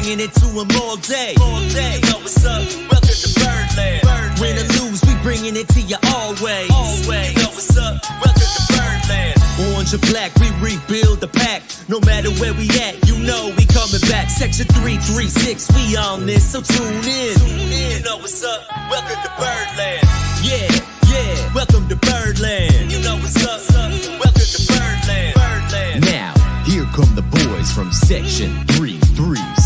bringing it to them all day. All day. You know what's up? Welcome to Birdland. Win or lose, we bringing it to you always. Always. You know what's up? Welcome to Birdland. Orange or black, we rebuild the pack. No matter where we at, you know we coming back. Section 336, we on this, so tune in. You know what's up? Welcome to Birdland. Yeah, yeah. Welcome to Birdland. You know what's up? Welcome to Birdland. Birdland. Now, here come the boys from Section 336.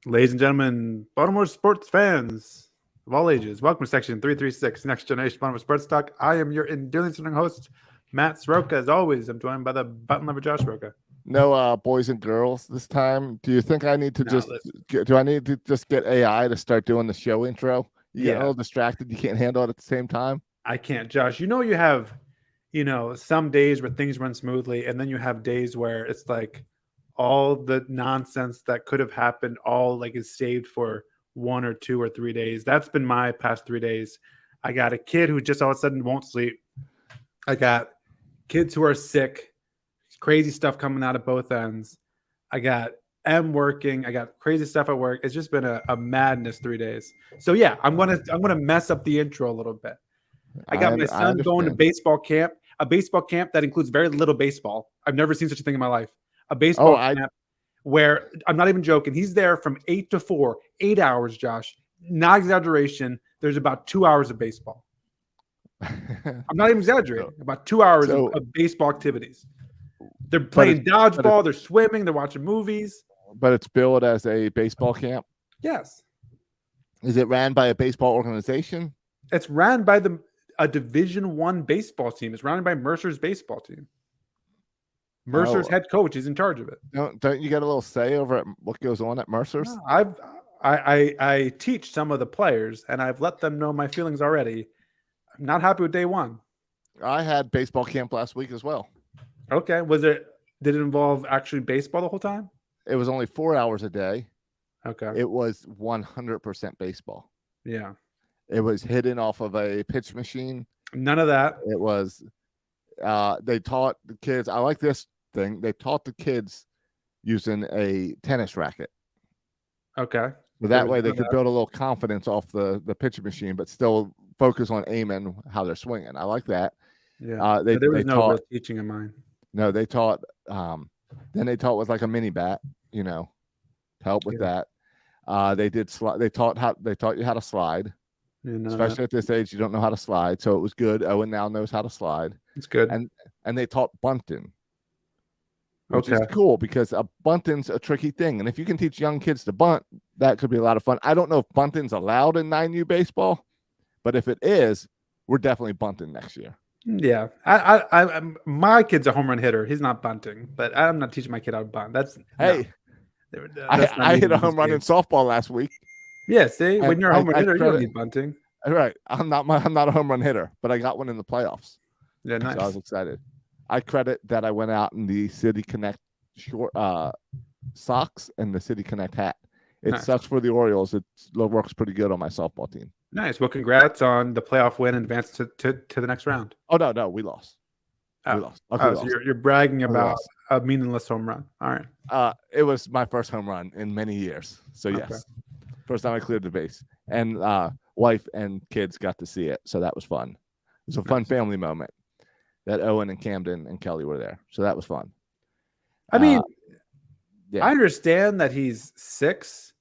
Ladies and gentlemen, Baltimore sports fans of all ages, welcome to Section 336, Next Generation Baltimore Sports Talk. I am your endearing host, Matt Soroka. As always, I'm joined by the button lover, Josh Soroka. No boys and girls this time. Do you think I need to do I need to just get AI to start doing the show intro? You get a little distracted. You can't handle it at the same time. I can't, Josh. You have, some days where things run smoothly, and then you have days where it's like all the nonsense that could have happened is saved for 1 or 2 or 3 days. That's been my past 3 days. I got a kid who just all of a sudden won't sleep. I got kids who are sick, crazy stuff coming out of both ends. I got M working. I got crazy stuff at work. It's just been a madness 3 days. So yeah, I'm gonna mess up the intro a little bit. I got my son going to baseball camp, a baseball camp that includes very little baseball. I've never seen such a thing in my life. A baseball camp where, I'm not even joking, he's there from 8 to 4, 8 hours, Josh. Not exaggeration. There's about 2 hours of baseball. I'm not even exaggerating. About 2 hours of baseball activities. They're playing dodgeball. They're swimming. They're watching movies. But it's billed as a baseball camp? Yes. Is it ran by a baseball organization? It's ran by a Division I baseball team. It's run by Mercer's baseball team. Mercer's head coach is in charge of it. Don't you get a little say over at what goes on at Mercer's? No, I teach some of the players, and I've let them know my feelings already. I'm not happy with day one. I had baseball camp last week as well. Okay. Did it involve actually baseball the whole time? It was only 4 hours a day. Okay. It was 100% baseball. Yeah. It was hidden off of a pitch machine. None of that. It was, they taught the kids, I like this thing. They taught the kids using a tennis racket. Okay. So that way they could build a little confidence off the pitch machine, but still focus on aiming how they're swinging. I like that. Yeah. There was no real teaching in mine. No, they taught, then they taught with like a mini bat, to help with that. They taught you how to slide. Especially at this age, you don't know how to slide. So it was good. Owen now knows how to slide. It's good. And they taught bunting, which is cool because a bunting's a tricky thing. And if you can teach young kids to bunt, that could be a lot of fun. I don't know if bunting's allowed in 9U baseball, but if it is, we're definitely bunting next year. Yeah. My kid's a home run hitter. He's not bunting, but I'm not teaching my kid how to bunt. I hit a home run in softball last week. Yeah, see, when you're a home run hitter, you don't need bunting. Right. I'm not a home run hitter, but I got one in the playoffs. Yeah, nice. So I was excited. I credit that I went out in the City Connect short socks and the City Connect hat. It sucks for the Orioles. It works pretty good on my softball team. Nice. Well, congrats on the playoff win and advance to the next round. Oh, no, we lost. We lost. So you're bragging about a meaningless home run. All right. It was my first home run in many years. So, yes. First time I cleared the base. And wife and kids got to see it. So that was fun. It was a fun family moment that Owen and Camden and Kelly were there. So that was fun. I mean, I understand that he's 6,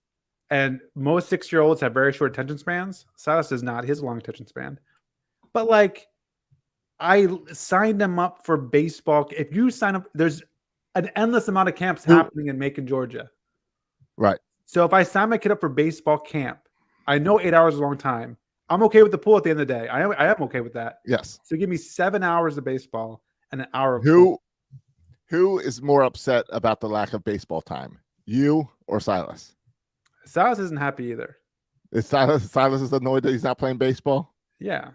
and most 6-year-olds have very short attention spans. Silas does not. He has a long attention span. But, I signed him up for baseball. If you sign up, there's an endless amount of camps happening in Macon, Georgia. Right. So if I sign my kid up for baseball camp, I know 8 hours is a long time. I'm okay with the pool at the end of the day. I am okay with that. Yes. So give me 7 hours of baseball and an hour of pool. Who is more upset about the lack of baseball time? You or Silas? Silas isn't happy either. Is Silas is annoyed that he's not playing baseball? Yeah.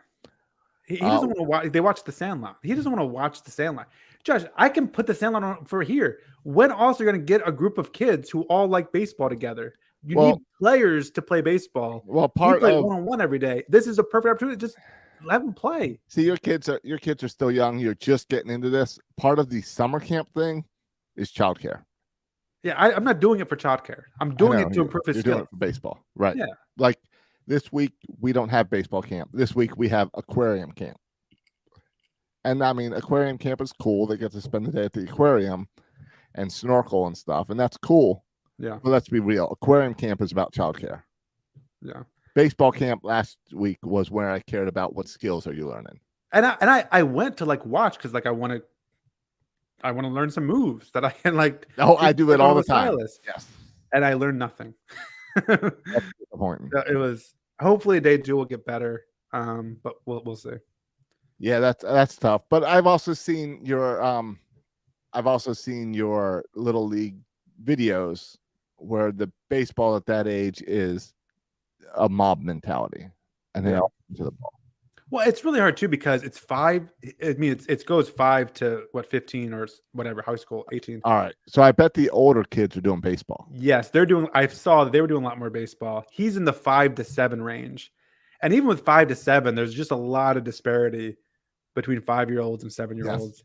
He doesn't want to watch. They watch The Sandlot. He doesn't want to watch The Sandlot. Josh, I can put The Sandlot on for here. When also you're going to get a group of kids who all like baseball together? You need players to play baseball. Well, you play one-on-one every day. This is a perfect opportunity. Just let them play. See, your kids are still young. You're just getting into this. Part of the summer camp thing is childcare. Yeah, I'm not doing it for childcare. I'm doing it to improve his skills. Doing it for baseball, right? Yeah. Like this week, we don't have baseball camp. This week, we have aquarium camp. And I mean, aquarium camp is cool. They get to spend the day at the aquarium and snorkel and stuff, and that's cool. Yeah. But let's be real. Aquarium camp is about childcare. Yeah. Baseball camp last week was where I cared about what skills are you learning. And I went to like watch because like I want to learn some moves that I can like. Oh, I do it all the time. Stylist. Yes. And I learned nothing. That's important. It was hopefully day 2 will get better. But we'll see. Yeah, that's tough. But I've also seen your little league videos where the baseball at that age is a mob mentality, and they all to the ball. Well, it's really hard too because it's 5. I mean, it goes 5 to 15 or whatever, high school 18. All right, so I bet the older kids are doing baseball. Yes, they're doing. I saw that they were doing a lot more baseball. He's in the 5 to 7 range, and even with 5 to 7, there's just a lot of disparity between 5-year-olds and 7-year-olds.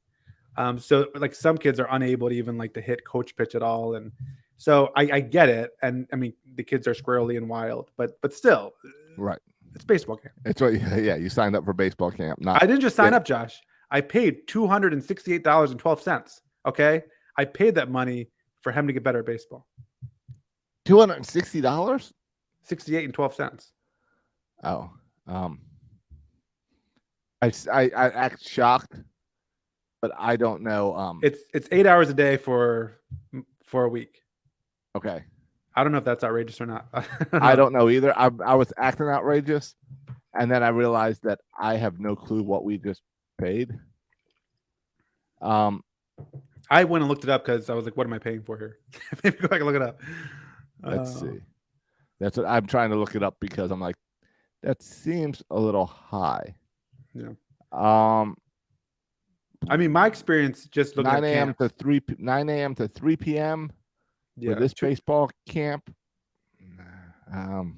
Yes. So like some kids are unable to even like to hit coach pitch at all, and so I get it. And I mean the kids are squirrely and wild, but still, right? It's baseball camp. It's what, yeah. You signed up for baseball camp. I didn't just sign up, Josh. I paid $268.12. Okay, I paid that money for him to get better at baseball. $260. $68.12. Oh, I act shocked, but I don't know. It's 8 hours a day for a week. Okay. I don't know if that's outrageous or not. I don't know either. I was acting outrageous, and then I realized that I have no clue what we just paid. I went and looked it up because I was like, "What am I paying for here?" Maybe go back and look it up. Let's see. That's what I'm trying to look it up because I'm like, that seems a little high. Yeah. I mean, my experience just looking 9 a.m. to 3 p.m. Yeah, for this baseball camp. Hold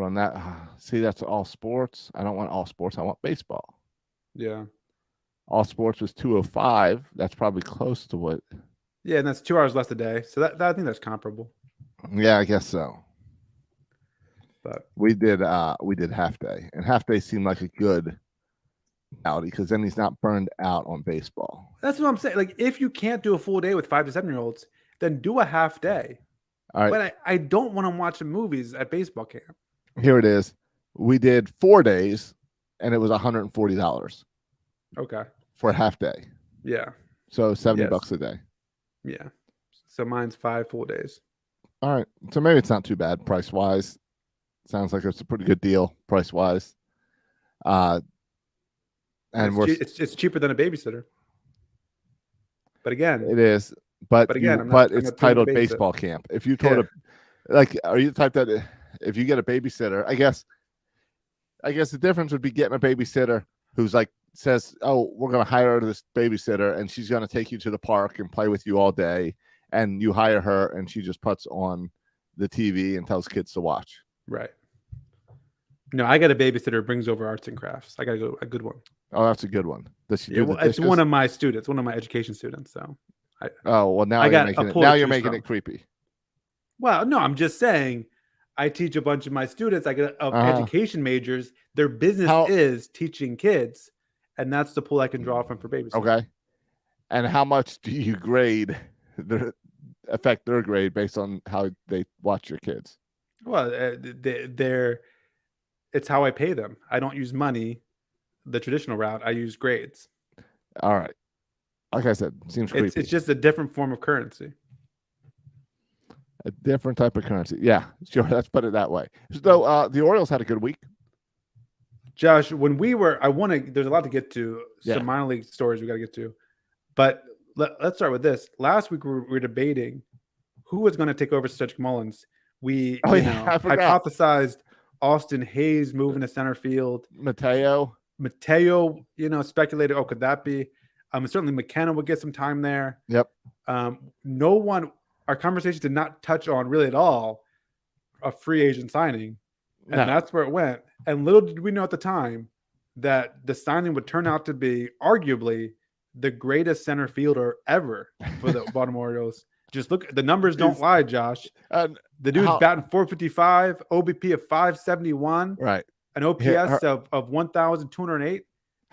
on, that see, that's all sports. I don't want all sports. I want baseball. Yeah. All sports was 205. That's probably close to what. Yeah, and that's 2 hours less a day. So that I think that's comparable. Yeah, I guess so. But we did half day, and half day seemed like a good outing because then he's not burned out on baseball. That's what I'm saying. Like, if you can't do a full day with 5 to 7-year-olds, then do a half day. All right. But I don't want to watch movies at baseball camp. Here it is. We did 4 days, and it was $140. Okay. For a half day. Yeah. So $70 a day. Yeah. So mine's 5 full days. All right. So maybe it's not too bad price wise. Sounds like it's a pretty good deal price wise. And it's cheaper than a babysitter. But again, it is. But again, it's titled baseball camp. If you told are you the type that if you get a babysitter, I guess the difference would be getting a babysitter who's like says, "Oh, we're going to hire this babysitter, and she's going to take you to the park and play with you all day," and you hire her, and she just puts on the TV and tells kids to watch. Right. No, I got a babysitter who brings over arts and crafts. I got to go a good one. Oh, that's a good one. Does she do the dishes? It's one of my students, one of my education students. So. Now you're making it creepy. Well, no, I'm just saying. I teach a bunch of my students. I get education majors. Their business is teaching kids, and that's the pool I can draw from for babies. Okay. And how much do you grade affect their grade based on how they watch your kids? Well, it's how I pay them. I don't use money, the traditional route. I use grades. All right. Like I said, seems creepy. It's just a different form of currency. A different type of currency. Yeah, sure. Let's put it that way. So the Orioles had a good week. Josh, when we were, there's a lot to get to. Some minor league stories we got to get to. But let's start with this. Last week we were debating who was going to take over Cedric Mullins. We hypothesized Austin Hayes moving to center field. Mateo, speculated, could that be? Certainly McKenna would get some time there. Yep. No one our conversation did not touch on really at all a free agent signing. And No. that's where it went. And little did we know at the time that the signing would turn out to be arguably the greatest center fielder ever for the Baltimore Orioles. Just look, the numbers don't lie, Josh. The dude's batting 455, OBP of 571, right, an OPS of 1,208.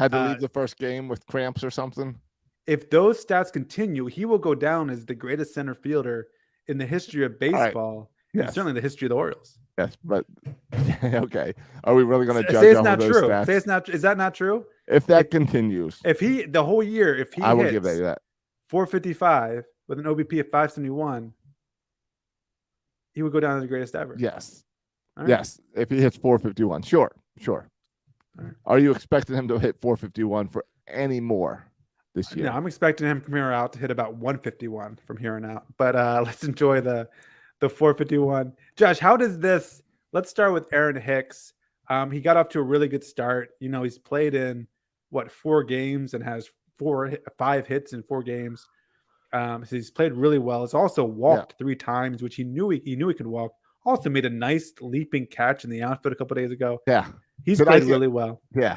had to leave the first game with cramps or something. If those stats continue, he will go down as the greatest center fielder in the history of baseball, and certainly the history of the Orioles. Yes, but okay. Are we really going to judge Say it's off not of those true. stats? Say it's not. Is that not true? If that continues, If he the whole year, if he I will hits give that 455 with an OBP of 571, he would go down as the greatest ever. Yes. All right. Yes. If he hits 451, sure. Right. Are you expecting him to hit 451 for any more this year? No, I'm expecting him from here out to hit about 151 from here on out. But let's enjoy the 451. Josh, how does this? Let's start with Aaron Hicks. He got off to a really good start. You know, he's played in 4 games and has 5 hits in 4 games. So he's played really well. He's also walked 3 times, which he knew he could walk. Also made a nice leaping catch in the outfield a couple days ago. Yeah, he's played really well. Yeah.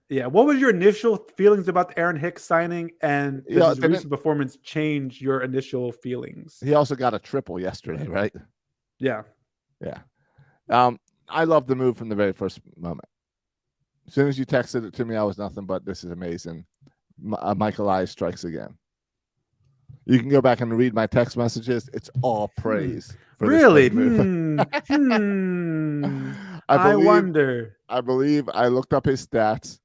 Yeah. What was your initial feelings about the Aaron Hicks signing, and does his recent performance change your initial feelings? He also got a triple yesterday, right? Yeah. I love the move from the very first moment. As soon as you texted it to me, I was nothing but this is amazing. Michael Elias strikes again. You can go back and read my text messages. It's all praise. For really? I wonder. I believe I looked up his stats,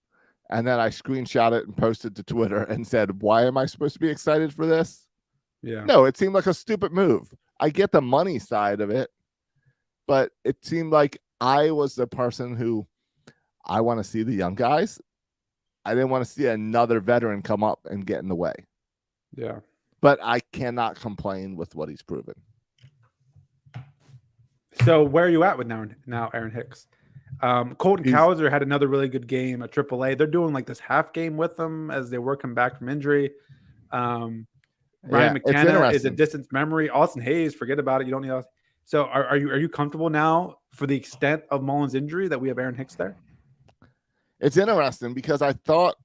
and then I screenshot it and posted to Twitter and said, why am I supposed to be excited for this? Yeah. No, it seemed like a stupid move. I get the money side of it, but it seemed like I was the person who I want to see the young guys. I didn't want to see another veteran come up and get in the way. Yeah. But I cannot complain with what he's proven. So where are you at with now Aaron Hicks? Colton Cowser had another really good game at AAA. They're doing like this half game with him as they work him back from injury. Ryan McKenna is a distant memory. Austin Hayes, forget about it. You don't need Austin. So are you comfortable now for the extent of Mullins' injury that we have Aaron Hicks there? It's interesting because I thought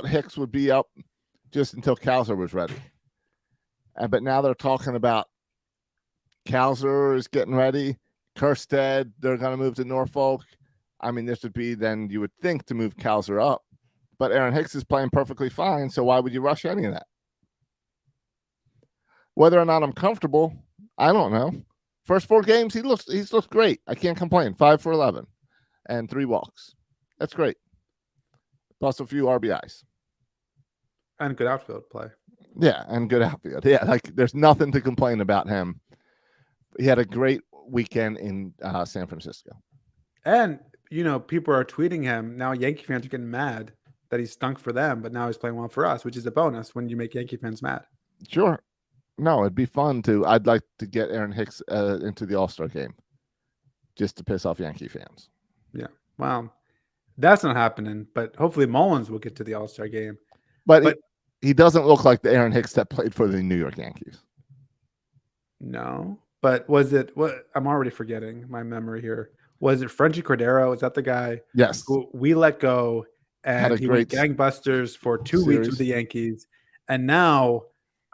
Hicks would be up just until Cowser was ready. But now they're talking about Cowser is getting ready. Kerstead, they're going to move to Norfolk. I mean, this would be then you would think to move Cowser up. But Aaron Hicks is playing perfectly fine, so why would you rush any of that? Whether or not I'm comfortable, I don't know. First 4 games, he's looked great. I can't complain. 5 for 11 and 3 walks. That's great. Plus a few RBIs. And good outfield play. Yeah, and good outfield. Yeah, like there's nothing to complain about him. He had a great weekend in San Francisco. And, you know, people are tweeting him. Now Yankee fans are getting mad that he stunk for them, but now he's playing well for us, which is a bonus when you make Yankee fans mad. Sure. No, it'd be fun to. I'd like to get Aaron Hicks into the All-Star game just to piss off Yankee fans. Yeah. Well, that's not happening, but hopefully Mullins will get to the All-Star game. But he doesn't look like the Aaron Hicks that played for the New York Yankees. No. But was it what? I'm already forgetting my memory here. Was it Frenchie Cordero? Is that the guy? Yes. Who we let go and he went gangbusters for 2 weeks with the Yankees. And now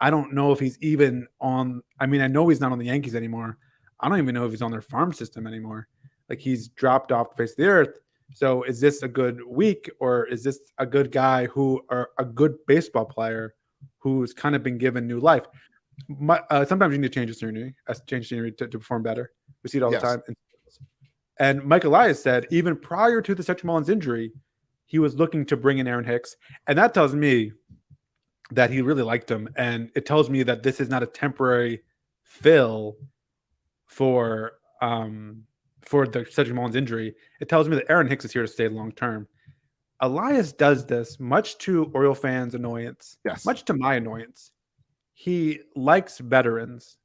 I don't know if he's even on. I mean, I know he's not on the Yankees anymore. I don't even know if he's on their farm system anymore. Like he's dropped off the face of the earth. So is this a good week, or is this a good guy or a good baseball player who's kind of been given new life? Sometimes you need to change scenery to perform better. We see it all the time. And Mike Elias said even prior to the Cedric Mullins injury, he was looking to bring in Aaron Hicks, and that tells me that he really liked him, and it tells me that this is not a temporary fill for the Cedric Mullins injury. It tells me that Aaron Hicks is here to stay long term. Elias does this much to Oriole fans' annoyance, much to my annoyance. He likes veterans.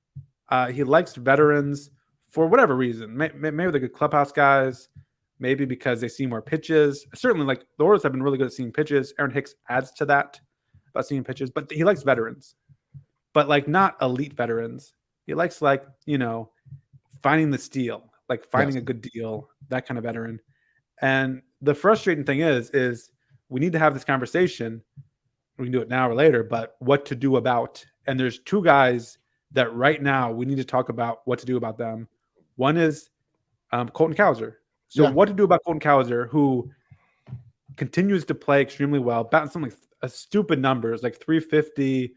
He likes veterans for whatever reason. Maybe they're good clubhouse guys. Maybe because they see more pitches. Certainly, like the Orioles have been really good at seeing pitches. Aaron Hicks adds to that about seeing pitches, but he likes veterans. but like not elite veterans. He likes like, finding the steal, like finding a good deal, that kind of veteran. And the frustrating thing is we need to have this conversation. We can do it now or later, but what to do about. And there's two guys that right now we need to talk about what to do about them. One is Colton Cowser. So what to do about Colton Cowser, who continues to play extremely well, batting something like a stupid numbers, like 350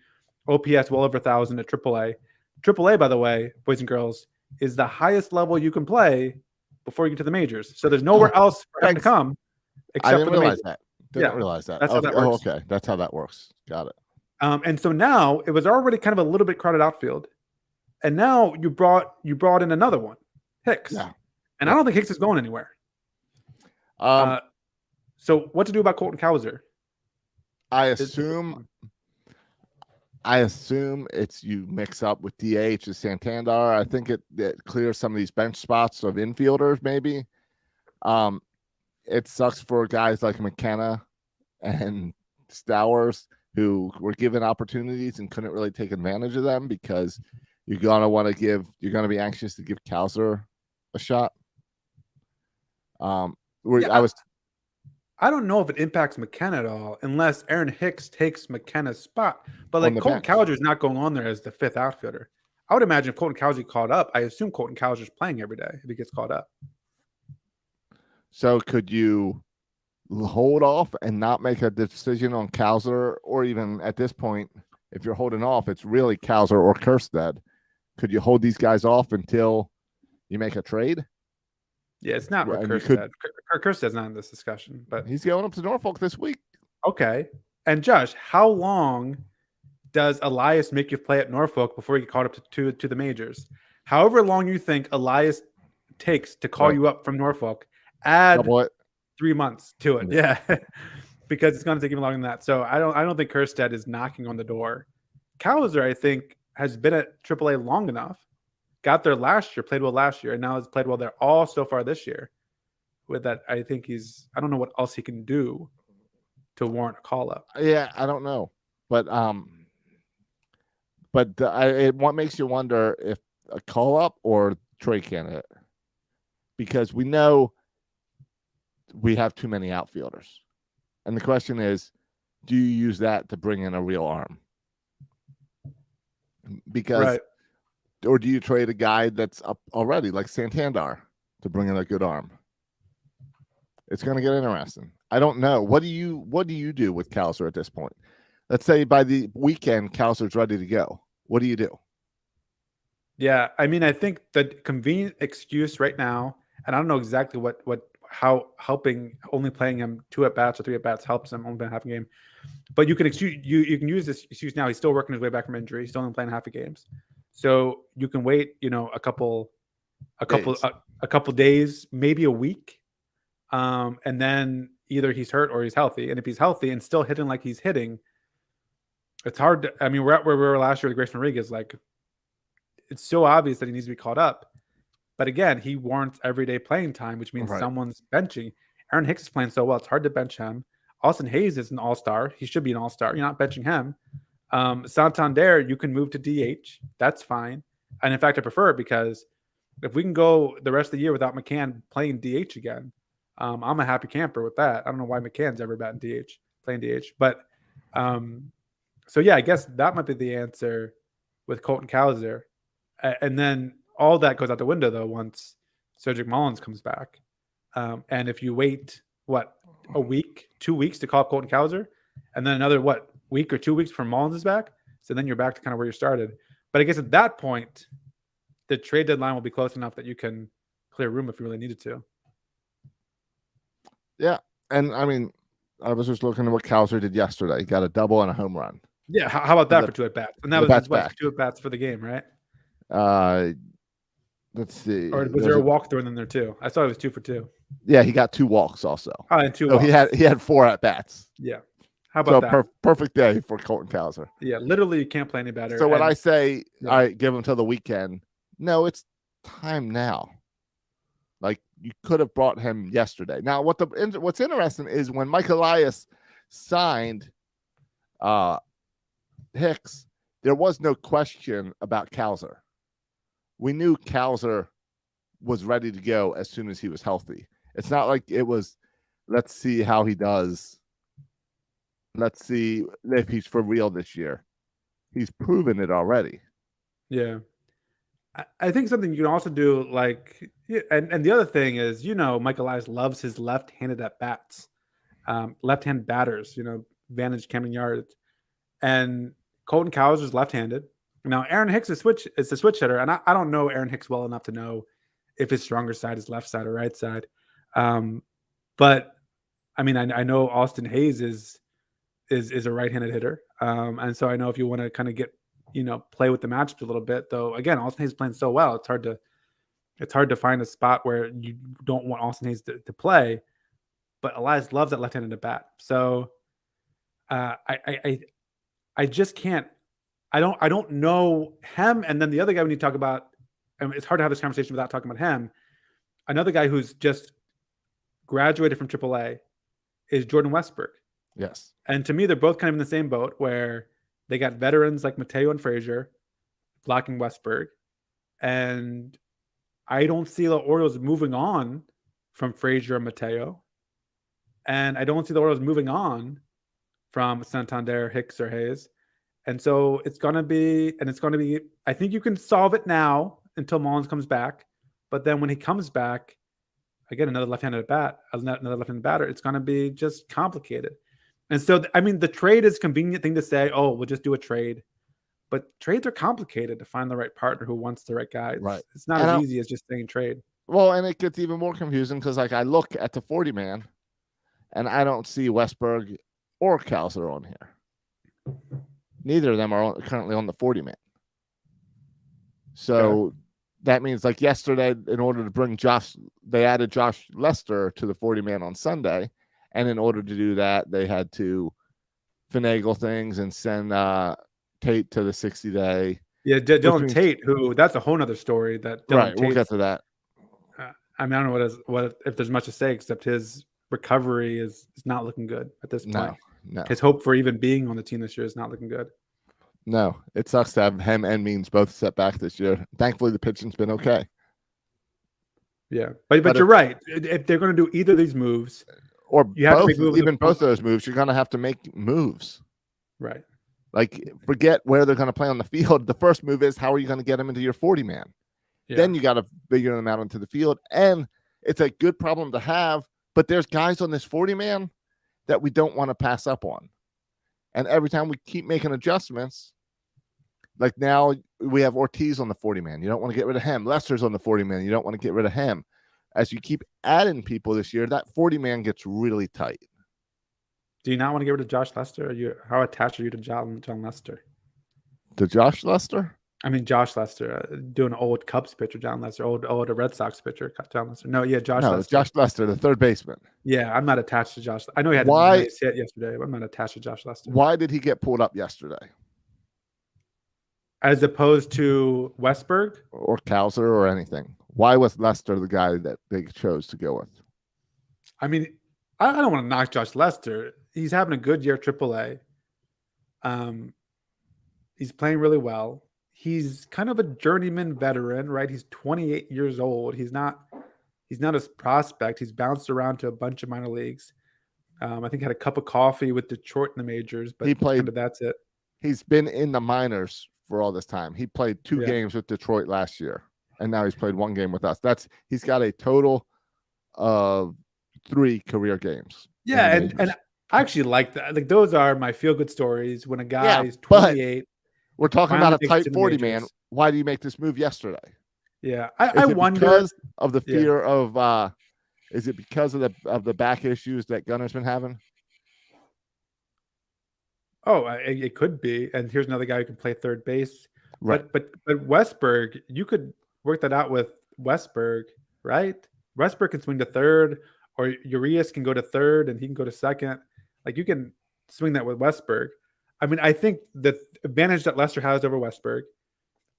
OPS, well over 1,000 at AAA. AAA, by the way, boys and girls, is the highest level you can play before you get to the majors. So there's nowhere else for him to come except I didn't for the realize majors. that. Didn't realize that. That's how that works. Okay. That's how that works. Got it. And so now it was already kind of a little bit crowded outfield. And now you brought in another one, Hicks. Yeah. And I don't think Hicks is going anywhere. So what to do about Colton Cowser? I assume it's you mix up with DH and Santander. I think it clears some of these bench spots of infielders, maybe. It sucks for guys like McKenna and Stowers who were given opportunities and couldn't really take advantage of them because you're going to be anxious to give Cowser a shot. I don't know if it impacts McKenna at all unless Aaron Hicks takes McKenna's spot. But like Colton Cowser is not going on there as the fifth outfielder. I would imagine if Colton Cowser called up, I assume Colton Cowser is playing every day if he gets called up. So could you hold off and not make a decision on Cowser, or even at this point, if you're holding off, it's really Cowser or Kjerstad. Could you hold these guys off until you make a trade? Yeah, it's not Kjerstad. Kjerstad's not in this discussion, but he's going up to Norfolk this week. Okay. And Josh, how long does Elias make you play at Norfolk before you get called up to the majors? However long you think Elias takes to call you up from Norfolk, add 3 months to it. Yeah. Because it's going to take even longer than that. So I don't think Kjerstad is knocking on the door. Cowser, I think, has been at AAA long enough. Got there last year, played well last year, and now has played well there all so far this year. With that, I think I don't know what else he can do to warrant a call up. Yeah, I don't know. But what makes you wonder if a call up or trade candidate? Because we know we have too many outfielders. And the question is, do you use that to bring in a real arm? Because or do you trade a guy that's up already, like Santander, to bring in a good arm? It's going to get interesting. I don't know. What do you do with Cowser at this point? Let's say by the weekend, Cowser's ready to go. What do you do? Yeah, I mean, I think the convenient excuse right now, and I don't know exactly how helping only playing him 2 at-bats or 3 at-bats helps him only playing half a game. But you can you can use this excuse now. He's still working his way back from injury. He's still only playing half a games. So you can wait, a couple days, maybe a week. And then either he's hurt or he's healthy. And if he's healthy and still hitting like he's hitting, it's hard. We're at where we were last year with Grayson Rodriguez. Like, it's so obvious that he needs to be called up. But again, he warrants everyday playing time, which means someone's benching. Aaron Hicks is playing so well, it's hard to bench him. Austin Hayes is an all-star. He should be an all-star. You're not benching him. Santander, you can move to DH. That's fine. And in fact, I prefer it because if we can go the rest of the year without McCann playing DH again, I'm a happy camper with that. I don't know why McCann's ever batting DH, playing DH. But so yeah, I guess that might be the answer with Colton Cowser. And then all that goes out the window though once Cedric Mullins comes back. And if you wait, a week, 2 weeks to call up Colton Cowser, and then another week or 2 weeks before Mullins is back, so then you're back to kind of where you started. But I guess at that point, the trade deadline will be close enough that you can clear room if you really needed to. Yeah, and I mean, I was just looking at what Cowser did yesterday. He got a double and a home run. Yeah, how about that for 2 at-bats? And that was 2 at-bats for the game, right? Let's see. Or was there a walk-through in there too? I saw it was 2 for 2. Yeah, he got 2 walks also. Oh, and 2 walks. He had 4 at-bats. Yeah. How about that? Perfect day for Colton Cowser. Yeah, literally you can't play any better. So when I say, all right, give him till the weekend, no, it's time now. Like, you could have brought him yesterday. Now, what's interesting is when Mike Elias signed Hicks, there was no question about Cowser. We knew Cowser was ready to go as soon as he was healthy. It's not like it was, let's see how he does. Let's see if he's for real this year. He's proven it already. Yeah. I think something you can also do, like, and the other thing is, Mike Elias loves his left-handed at bats, left-hand batters, Vantage Camden Yards, and Colton Cowser is left-handed. Now, Aaron Hicks is a switch hitter, and I don't know Aaron Hicks well enough to know if his stronger side is left side or right side. But I mean, I know Austin Hayes is a right-handed hitter, and so I know if you want to kind of get play with the matchups a little bit, though. Again, Austin Hayes is playing so well, it's hard to find a spot where you don't want Austin Hayes to play. But Elias loves that left-handed at bat, so I just can't. I don't know him, and then the other guy we need to talk about. I mean, it's hard to have this conversation without talking about him. Another guy who's just graduated from AAA is Jordan Westburg. Yes, and to me, they're both kind of in the same boat where they got veterans like Mateo and Frazier blocking Westburg, and I don't see the Orioles moving on from Frazier and Mateo, and I don't see the Orioles moving on from Santander, Hicks, or Hayes. And so it's going to be, I think you can solve it now until Mullins comes back. But then when he comes back, again, another left-handed batter, it's going to be just complicated. And so, I mean, the trade is a convenient thing to say, oh, we'll just do a trade. But trades are complicated to find the right partner who wants the right guy. Right. It's not as easy as just saying trade. Well, and it gets even more confusing because, like, I look at the 40-man, and I don't see Westburg or Cowser on here. Neither of them are currently on the 40-man. So that means, like, yesterday, in order to bring they added Josh Lester to the 40-man on Sunday. And in order to do that, they had to finagle things and send Tate to the 60-day. Yeah, Dylan Tate, that's a whole nother story. We'll get to that. I mean, I don't know what if there's much to say, except his recovery is not looking good at this point. No. His hope for even being on the team this year is not looking good. No, it sucks to have him and Means both set back this year. Thankfully, the pitching's been okay. Yeah, but you're right. If they're going to do either of these moves, or you have both, to make moves, even both of those moves, you're going to have to make moves. Right. Like, forget where they're going to play on the field. The first move is, how are you going to get them into your 40-man? Yeah. Then you got to figure them out into the field. And it's a good problem to have, but there's guys on this 40-man that we don't want to pass up on. And every time we keep making adjustments, like now we have Ortiz on the 40-man. You don't want to get rid of him. Lester's on the 40-man. You don't want to get rid of him. As you keep adding people this year, that 40-man gets really tight. Do you not want to get rid of Josh Lester? How attached are you to John Lester? To Josh Lester? I mean, Josh Lester, doing an old Cubs pitcher, John Lester, old Red Sox pitcher, John Lester. No, yeah, Lester. Josh Lester, the third baseman. Yeah, I'm not attached to Josh. I know he had a nice hit yesterday, but I'm not attached to Josh Lester. Why did he get pulled up yesterday? As opposed to Westburg? Or Cowser or anything. Why was Lester the guy that they chose to go with? I mean, I don't want to knock Josh Lester. He's having a good year at AAA. He's playing really well. He's kind of a journeyman veteran, right? He's 28 years old. He's not a prospect. He's bounced around to a bunch of minor leagues. I think he had a cup of coffee with Detroit in the majors, but he played. That's it. He's been in the minors for all this time. He played 2 games with Detroit last year, and now he's played 1 game with us. He's got a total of 3 career games. Yeah, and I actually like that. Like, those are my feel-good stories when a guy is 28. We're talking about a tight 40-man. Why do you make this move yesterday? Yeah, I wonder. Because of the fear of is it because of the back issues that Gunner's been having? Oh, it could be. And here's another guy who can play third base. Right. But Westburg, you could work that out with Westburg, right? Westburg can swing to third, or Urias can go to third and he can go to second. Like, you can swing that with Westburg. I mean, I think the advantage that Lester has over Westburg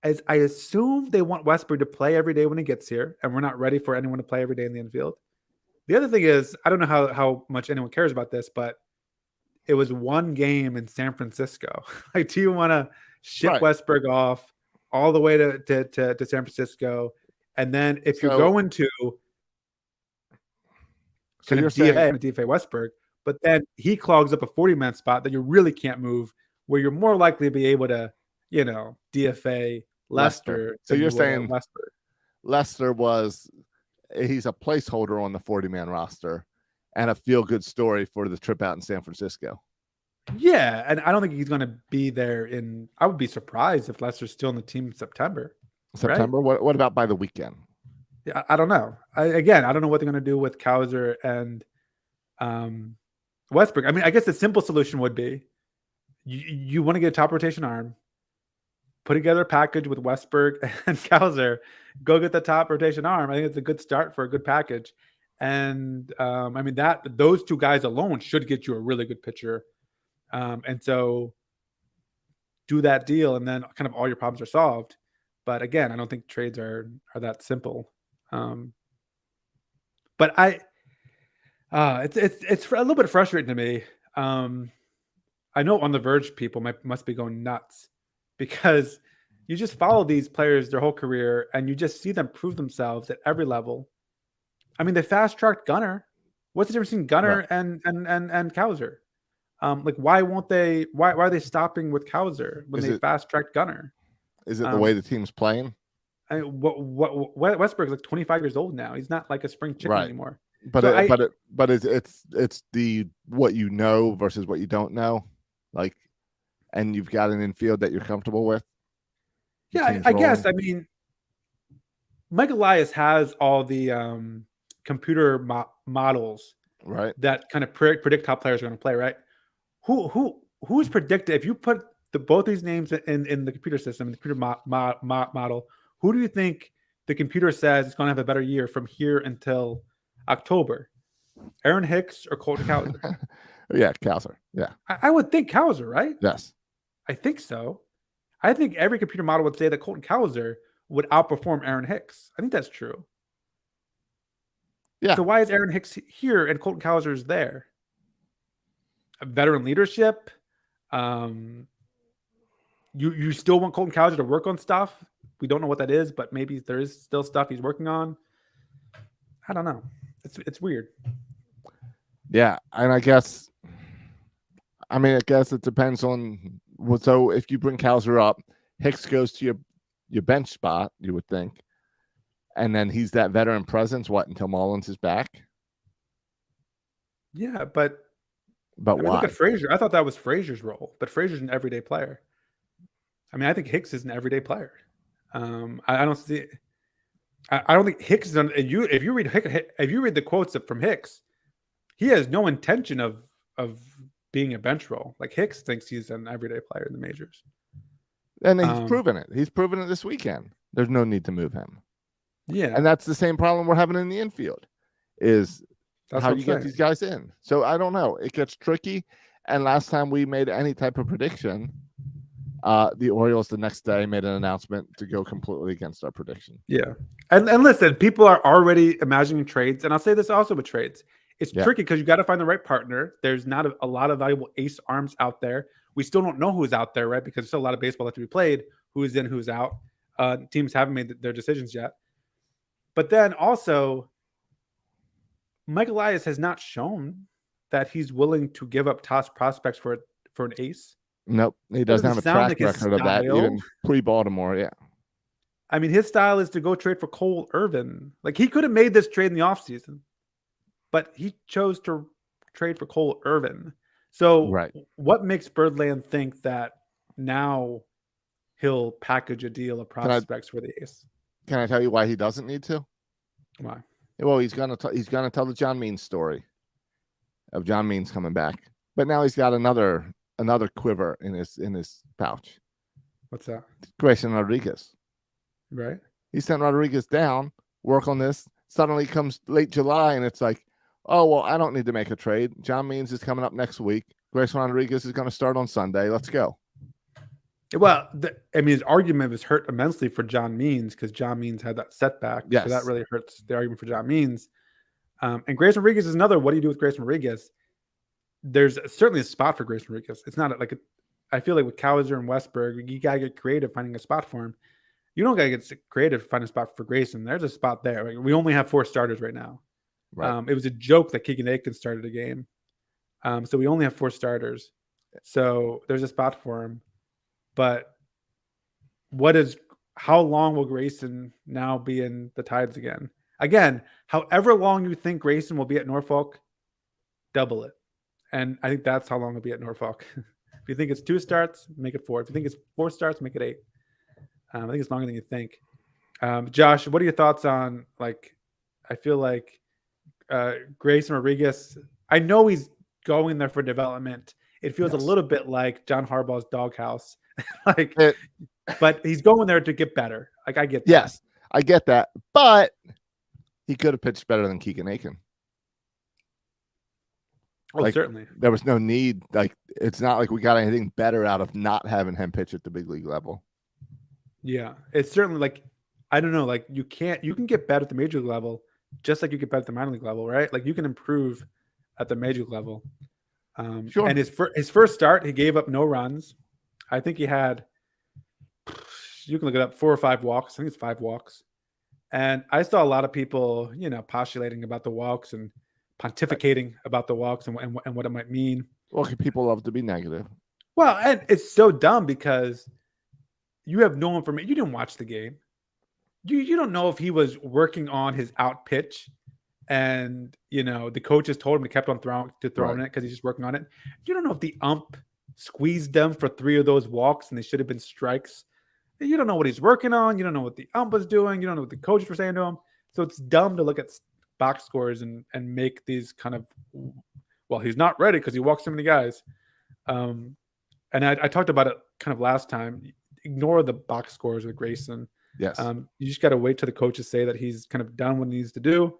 is I assume they want Westburg to play every day when he gets here, and we're not ready for anyone to play every day in the infield. The other thing is, I don't know how much anyone cares about this, but it was 1 game in San Francisco. Like, do you want to ship Right. Westberg off all the way to San Francisco, and then if you're going to kind of DFA Westberg, but then he clogs up a 40-man spot that you really can't move, where you're more likely to be able to, DFA Lester. So you're saying Lester he's a placeholder on the 40-man roster and a feel-good story for the trip out in San Francisco. Yeah, and I don't think he's going to be there I would be surprised if Lester's still in the team in September. Right? What about by the weekend? Yeah, I don't know. I don't know what they're going to do with Cowser and Westberg. I mean, I guess the simple solution would be you want to get a top rotation arm, put together a package with Westberg and Cowser, go get the top rotation arm. I think it's a good start for a good package. And I mean, those two guys alone should get you a really good pitcher. And so do that deal, and then kind of all your problems are solved. But again, I don't think trades are that simple. But it's a little bit frustrating to me. I know On the Verge people must be going nuts, because you just follow these players their whole career and you just see them prove themselves at every level. I mean, they fast-tracked Gunnar. What's the difference between Gunnar and Cowser? Why are they stopping with Cowser when they fast-tracked Gunnar? Is it the way the team's playing? Westberg's like 25 years old now. He's not like a spring chicken anymore. But it's the what you know versus what you don't know, and you've got an infield that you're comfortable with. Yeah, I guess. I mean, Mike Elias has all the computer models, right, that kind of predict how players are going to play, right? Who's predicted? If you put both these names in the computer system, the computer model, who do you think the computer says is going to have a better year from here until October? Aaron Hicks or Colton Cowser? Yeah, Cowser. Yeah, I would think Cowser, right? Yes, I think so. I think every computer model would say that Colton Cowser would outperform Aaron Hicks. I think that's true. Yeah. So why is Aaron Hicks here and Colton Cowser is there? A veteran leadership. You still want Colton Cowser to work on stuff. We don't know what that is, but maybe there is still stuff he's working on. I don't know. It's weird. Yeah, and I guess it depends on. So if you bring Cowser up, Hicks goes to your bench spot, you would think, and then he's that veteran presence. What, until Mullins is back? Yeah, but why? Look at Frazier. I thought that was Frazier's role, but Frazier's an everyday player. I mean, I think Hicks is an everyday player. I don't see. I don't think Hicks is. If you read the quotes from Hicks, he has no intention of being a bench role. Like, Hicks thinks he's an everyday player in the majors. And he's proven it. He's proven it this weekend. There's no need to move him. Yeah. And that's the same problem we're having in the infield, is how you get these guys in. So I don't know. It gets tricky. And last time we made any type of prediction, the Orioles the next day made an announcement to go completely against our prediction. Yeah. And listen, people are already imagining trades. And I'll say this also with trades. It's tricky because you got to find the right partner. There's not a lot of valuable ace arms out there. We still don't know who's out there, right? Because there's still a lot of baseball left to be played. Who's in, who's out. Teams haven't made their decisions yet. But then also, Mike Elias has not shown that he's willing to give up top prospects for an ace. Nope. He doesn't have a track record of that, even pre-Baltimore. Yeah. I mean, his style is to go trade for Cole Irvin. Like, he could have made this trade in the offseason, but he chose to trade for Cole Irvin. So what makes Birdland think that now he'll package a deal of prospects for the ace? Can I tell you why he doesn't need to? Why? Well, he's gonna tell the John Means story of John Means coming back, but now he's got another quiver in his pouch. What's that? Grayson Rodriguez. Right. He sent Rodriguez down, work on this. Suddenly comes late July, and it's like, oh, well, I don't need to make a trade. John Means is coming up next week. Grayson Rodriguez is going to start on Sunday. Let's go. Well, his argument was hurt immensely for John Means because John Means had that setback. Yes. So that really hurts the argument for John Means. And Grayson Rodriguez is another. What do you do with Grayson Rodriguez? There's certainly a spot for Grayson Rodriguez. It's not I feel like with Cowser and Westberg, you gotta get creative finding a spot for him. You don't gotta get creative finding a spot for Grayson. There's a spot there. Like, we only have 4 starters right now. Right. It was a joke that Keegan Aikens started a game. So we only have 4 starters. So there's a spot for him. But how long will Grayson now be in the Tides again? Again, however long you think Grayson will be at Norfolk, double it. And I think that's how long he'll be at Norfolk. If you think it's 2 starts, make it 4. If you think it's 4 starts, make it 8. I think it's longer than you think. Josh, what are your thoughts on, like, I feel like Grayson Rodriguez, I know he's going there for development. It feels a little bit like John Harbaugh's doghouse. But he's going there to get better. Like, I get that. Yes, I get that. But he could have pitched better than Keegan Aiken. Oh, certainly. There was no need. Like, it's not like we got anything better out of not having him pitch at the big league level. Yeah, it's certainly, like, I don't know, like, you can get better at the major league level just like you get better at the minor league level, right? Like, you can improve at the major league level. Sure. And his first start, he gave up no runs. I think he had, you can look it up, 4 or 5 walks. I think it's 5 walks. And I saw a lot of people, postulating about the walks and pontificating about the walks and what it might mean. Well, people love to be negative. Well, and it's so dumb because you have no information. You didn't watch the game. You don't know if he was working on his out pitch and, the coaches told him to keep on throwing it because he's just working on it. You don't know if the ump squeezed them for 3 of those walks and they should have been strikes. You don't know what he's working on. You don't know what the ump was doing. You don't know what the coaches were saying to him. So it's dumb to look at box scores and make these kind of, well, he's not ready because he walks so many guys. And I talked about it kind of last time. Ignore the box scores with Grayson. Yes. You just got to wait till the coaches say that he's kind of done what he needs to do.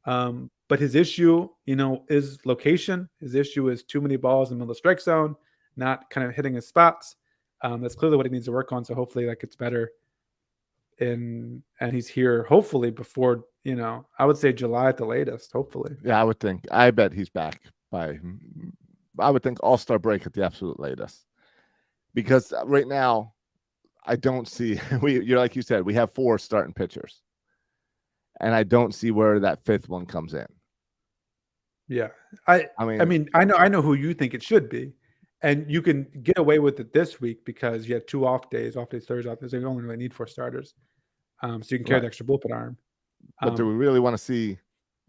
But his issue, is location. His issue is too many balls in the middle of the strike zone, not kind of hitting his spots. That's clearly what he needs to work on. So hopefully that gets better. And he's here hopefully before, I would say July at the latest, hopefully. Yeah, I bet he's back I would think All-Star break at the absolute latest. Because right now, I don't see, you're like you said, we have 4 starting pitchers. And I don't see where that 5th one comes in. Yeah. I mean, I know who you think it should be. And you can get away with it this week because you have 2 off days, Thursday, off days. So you only really need 4 starters. So you can carry the extra bullpen arm. But do we really want to see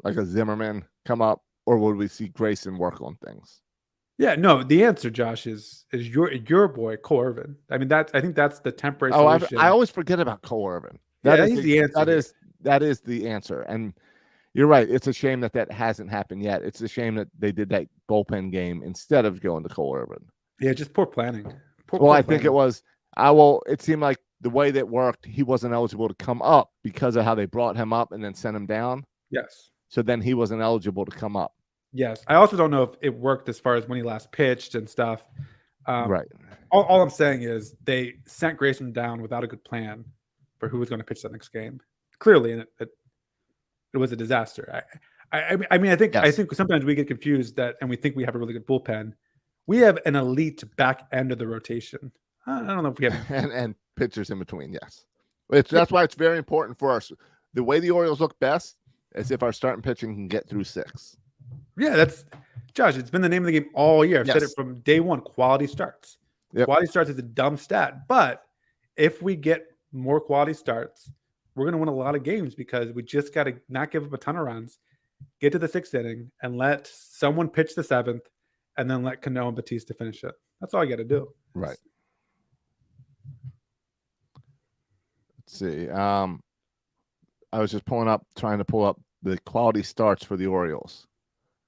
like a Zimmerman come up, or would we see Grayson work on things? Yeah, no, the answer, Josh, is your boy, Cole Irvin. I mean, I think that's the temporary solution. I always forget about Cole Irvin. He's the answer. That is the answer. And you're right. It's a shame that hasn't happened yet. It's a shame that they did that bullpen game instead of going to Cole Irvin. Yeah, just poor planning. I think it was. It seemed like the way that worked, he wasn't eligible to come up because of how they brought him up and then sent him down. Yes. So then he wasn't eligible to come up. Yes. I also don't know if it worked as far as when he last pitched and stuff. Right. All I'm saying is they sent Grayson down without a good plan for who was going to pitch that next game. Clearly, and it was a disaster. I mean, I think sometimes we get confused and we think we have a really good bullpen. We have an elite back end of the rotation. I don't know if we have and pitchers in between. Yes, that's why it's very important for us. The way the Orioles look best is if our starting pitching can get through 6. Yeah, that's Josh. It's been the name of the game all year. I've said it from day one. Quality starts. Yep. Quality starts is a dumb stat, but if we get more quality starts, we're going to win a lot of games because we just got to not give up a ton of runs, get to the 6th inning, and let someone pitch the 7th, and then let Cano and Batista finish it. That's all you got to do. Right. Let's see. I was just trying to pull up the quality starts for the Orioles.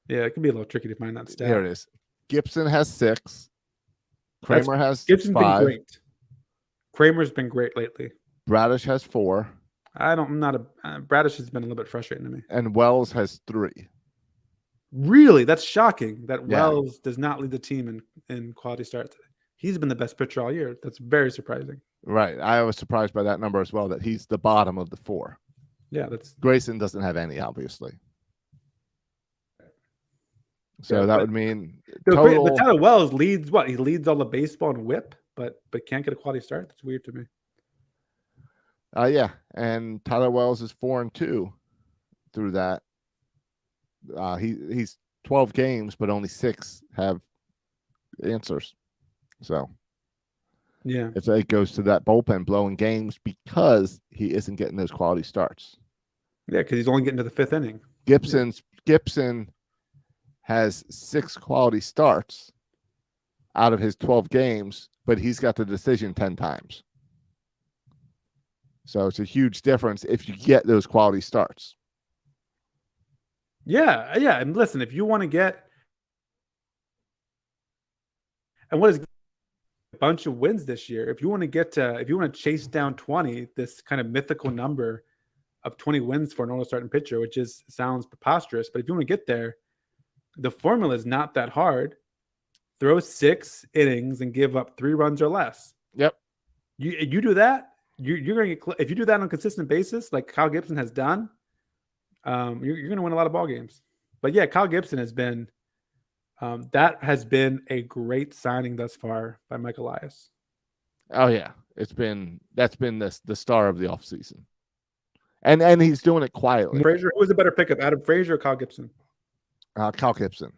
Yeah, it can be a little tricky to find that stat. Here it is. Gibson has 6. Kramer has Gibson's 5. been great. Kramer's been great lately. Bradish has 4. Bradish has been a little bit frustrating to me. And Wells has 3. Really? That's shocking that Wells does not lead the team in quality starts. He's been the best pitcher all year. That's very surprising. Right. I was surprised by that number as well, that he's the bottom of the 4. Yeah, Grayson doesn't have any, obviously. So that would mean but total. Tyler Wells leads what? He leads all the baseball and whip, but can't get a quality start. That's weird to me. Yeah, and Tyler Wells is 4-2 through that. He's 12 games, but only 6 have answers. So yeah, it goes to that bullpen blowing games because he isn't getting those quality starts. Yeah, because he's only getting to the 5th inning. Gibson has 6 quality starts out of his 12 games, but he's got the decision 10 times. So it's a huge difference if you get those quality starts. Yeah. And listen, if you want to get, and what is a bunch of wins this year, if you want to chase down 20, this kind of mythical number of 20 wins for an all starting pitcher, which sounds preposterous, but if you want to get there, the formula is not that hard. Throw 6 innings and give up 3 runs or less. Yep. You do that, you're going to get. If you do that on a consistent basis, like Kyle Gibson has done, you're going to win a lot of ball games. But yeah, Kyle Gibson has been. That has been a great signing thus far by Mike Elias. Oh yeah, that's been the star of the offseason. And he's doing it quietly. Frazier, who was a better pickup, Adam Frazier or Kyle Gibson? Kyle Gibson.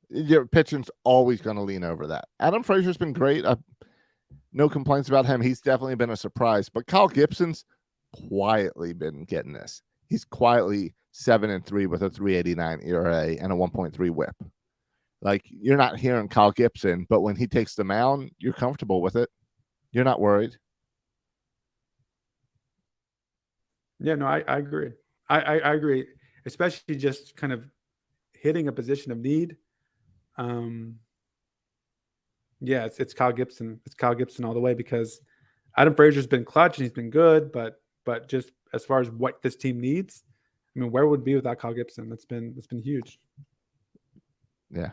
Your pitching's always going to lean over that. Adam Frazier's been great. No complaints about him. He's definitely been a surprise. But Kyle Gibson's quietly been getting this. He's quietly 7-3 with a 3.89 ERA and a 1.3 WHIP. Like, you're not hearing Kyle Gibson, but when he takes the mound, you're comfortable with it. You're not worried. Yeah, no, I agree. I agree, especially just kind of hitting a position of need. Yeah, it's Kyle Gibson. It's Kyle Gibson all the way because Adam Frazier's been clutch and he's been good, but just as far as what this team needs, I mean, where would it be without Kyle Gibson? It's been huge. Yeah.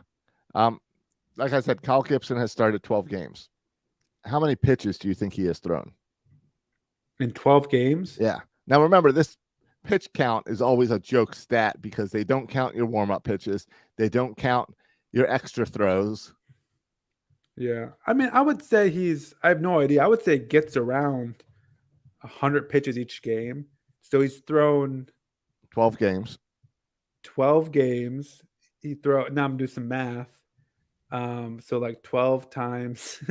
Like I said, Kyle Gibson has started 12 games. How many pitches do you think he has thrown? In 12 games? Yeah. Now remember, this pitch count is always a joke stat because they don't count your warm-up pitches. They don't count your extra throws. Yeah. I mean, I would say I have no idea. I would say it gets around 100 pitches each game. So he's thrown 12 games. 12 games. Now I'm gonna do some math. So like 12 times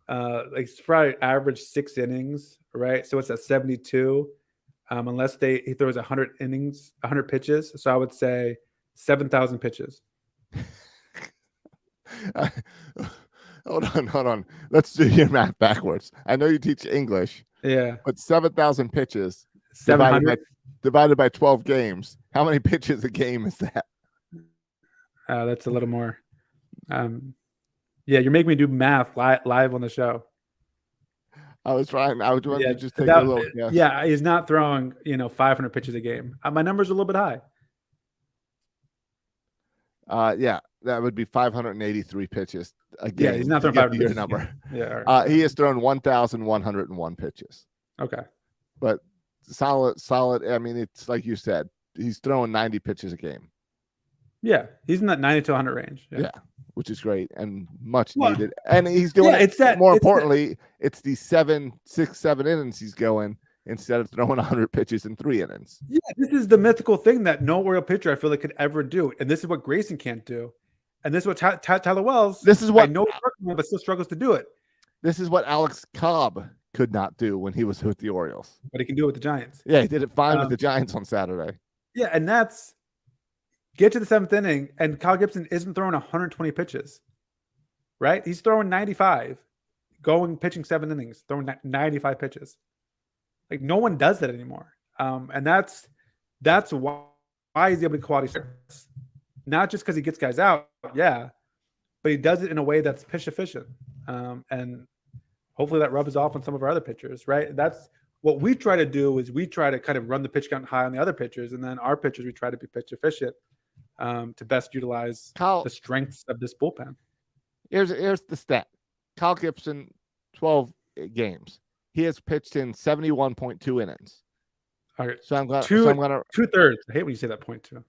like it's probably average 6 innings, right? So it's at 72. Unless he throws 100 innings, 100 pitches. So I would say 7,000 pitches. Hold on. Let's do your math backwards. I know you teach English. Yeah. But 7,000 pitches 700 divided by 12 games. How many pitches a game is that? That's a little more. Yeah, you're making me do math live on the show. I was trying to just take a little guess. Yeah, he's not throwing 500 pitches a game. My number's a little bit high. Yeah, that would be 583 pitches a game. Yeah, he's not throwing 500 your pitches number. Yeah, right. He has thrown 1,101 pitches. Okay, but solid. I mean, it's like you said, he's throwing 90 pitches a game. Yeah, he's in that 90 to 100 range. Yeah, which is great and much needed. And he's doing it's the 6, 7 innings he's going instead of throwing 100 pitches in 3 innings. Yeah, this is the mythical thing that no real pitcher I feel like could ever do, and this is what Grayson can't do, and this is what Tyler Wells. This is what I know, but still struggles to do it. This is what Alex Cobb could not do when he was with the Orioles, but he can do it with the Giants. Yeah, he did it fine with the Giants on Saturday. Yeah, and that's get to the 7th inning, and Kyle Gibson isn't throwing 120 pitches, right? He's throwing 95, pitching 7 innings, throwing 95 pitches. Like, no one does that anymore. And that's why he's able to quality starts. Not just because he gets guys out, yeah, but he does it in a way that's pitch efficient. And hopefully that rubs off on some of our other pitchers, right? That's what we try to do is we try to kind of run the pitch count high on the other pitchers, and then our pitchers, we try to be pitch efficient to best utilize the strengths of this bullpen. Here's the stat. Kyle Gibson, 12 games. He has pitched in 71.2 innings. All right. So I'm going to 2/3. I hate when you say that point too.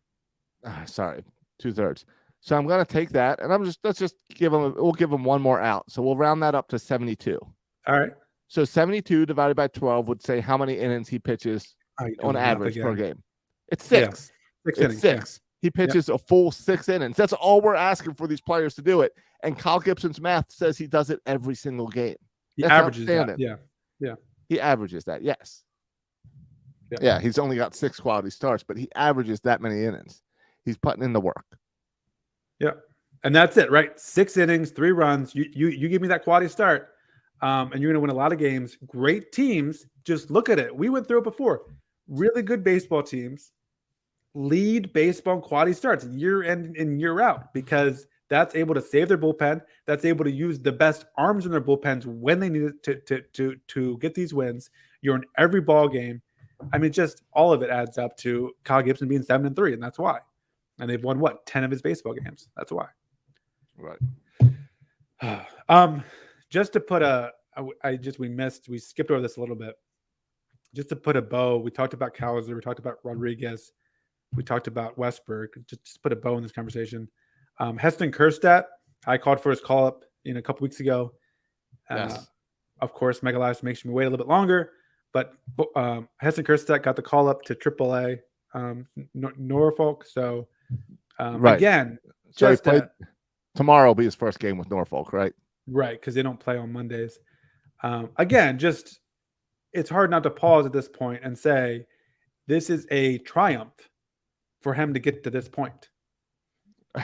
Sorry, 2/3. So I'm going to take that, and let's just we'll give him one more out. So we'll round that up to 72. All right. So 72 divided by 12 would say how many innings he pitches on average per game. It's 6. Yeah. It's innings, 6. He pitches a full 6 innings. That's all we're asking for these players to do it. And Kyle Gibson's math says he does it every single game. He averages that. Yeah. He averages that, yes. Yeah, he's only got 6 quality starts, but he averages that many innings. He's putting in the work. Yeah. And that's it, right? 6 innings, 3 runs. You give me that quality start, and you're going to win a lot of games. Great teams, just look at it. We went through it before. Really good baseball teams lead baseball in quality starts year in and year out because that's able to save their bullpen. That's able to use the best arms in their bullpens when they need it to get these wins. You're in every ball game. I mean, just all of it adds up to Kyle Gibson being 7-3, and that's why. And they've won 10 of his baseball games. That's why. Right. Just to put we skipped over this a little bit. Just to put a bow, we talked about Cowser, we talked about Rodriguez, we talked about Westberg. Just put a bow in this conversation. Heston Kjerstad, I called for his call up a couple weeks ago. Yes. Of course, Mega Lives makes me wait a little bit longer, but Heston Kjerstad got the call up to AAA Norfolk. So right. Again, so just tomorrow will be his first game with Norfolk, right? Right, because they don't play on Mondays. Again, just it's hard not to pause at this point and say this is a triumph for him to get to this point.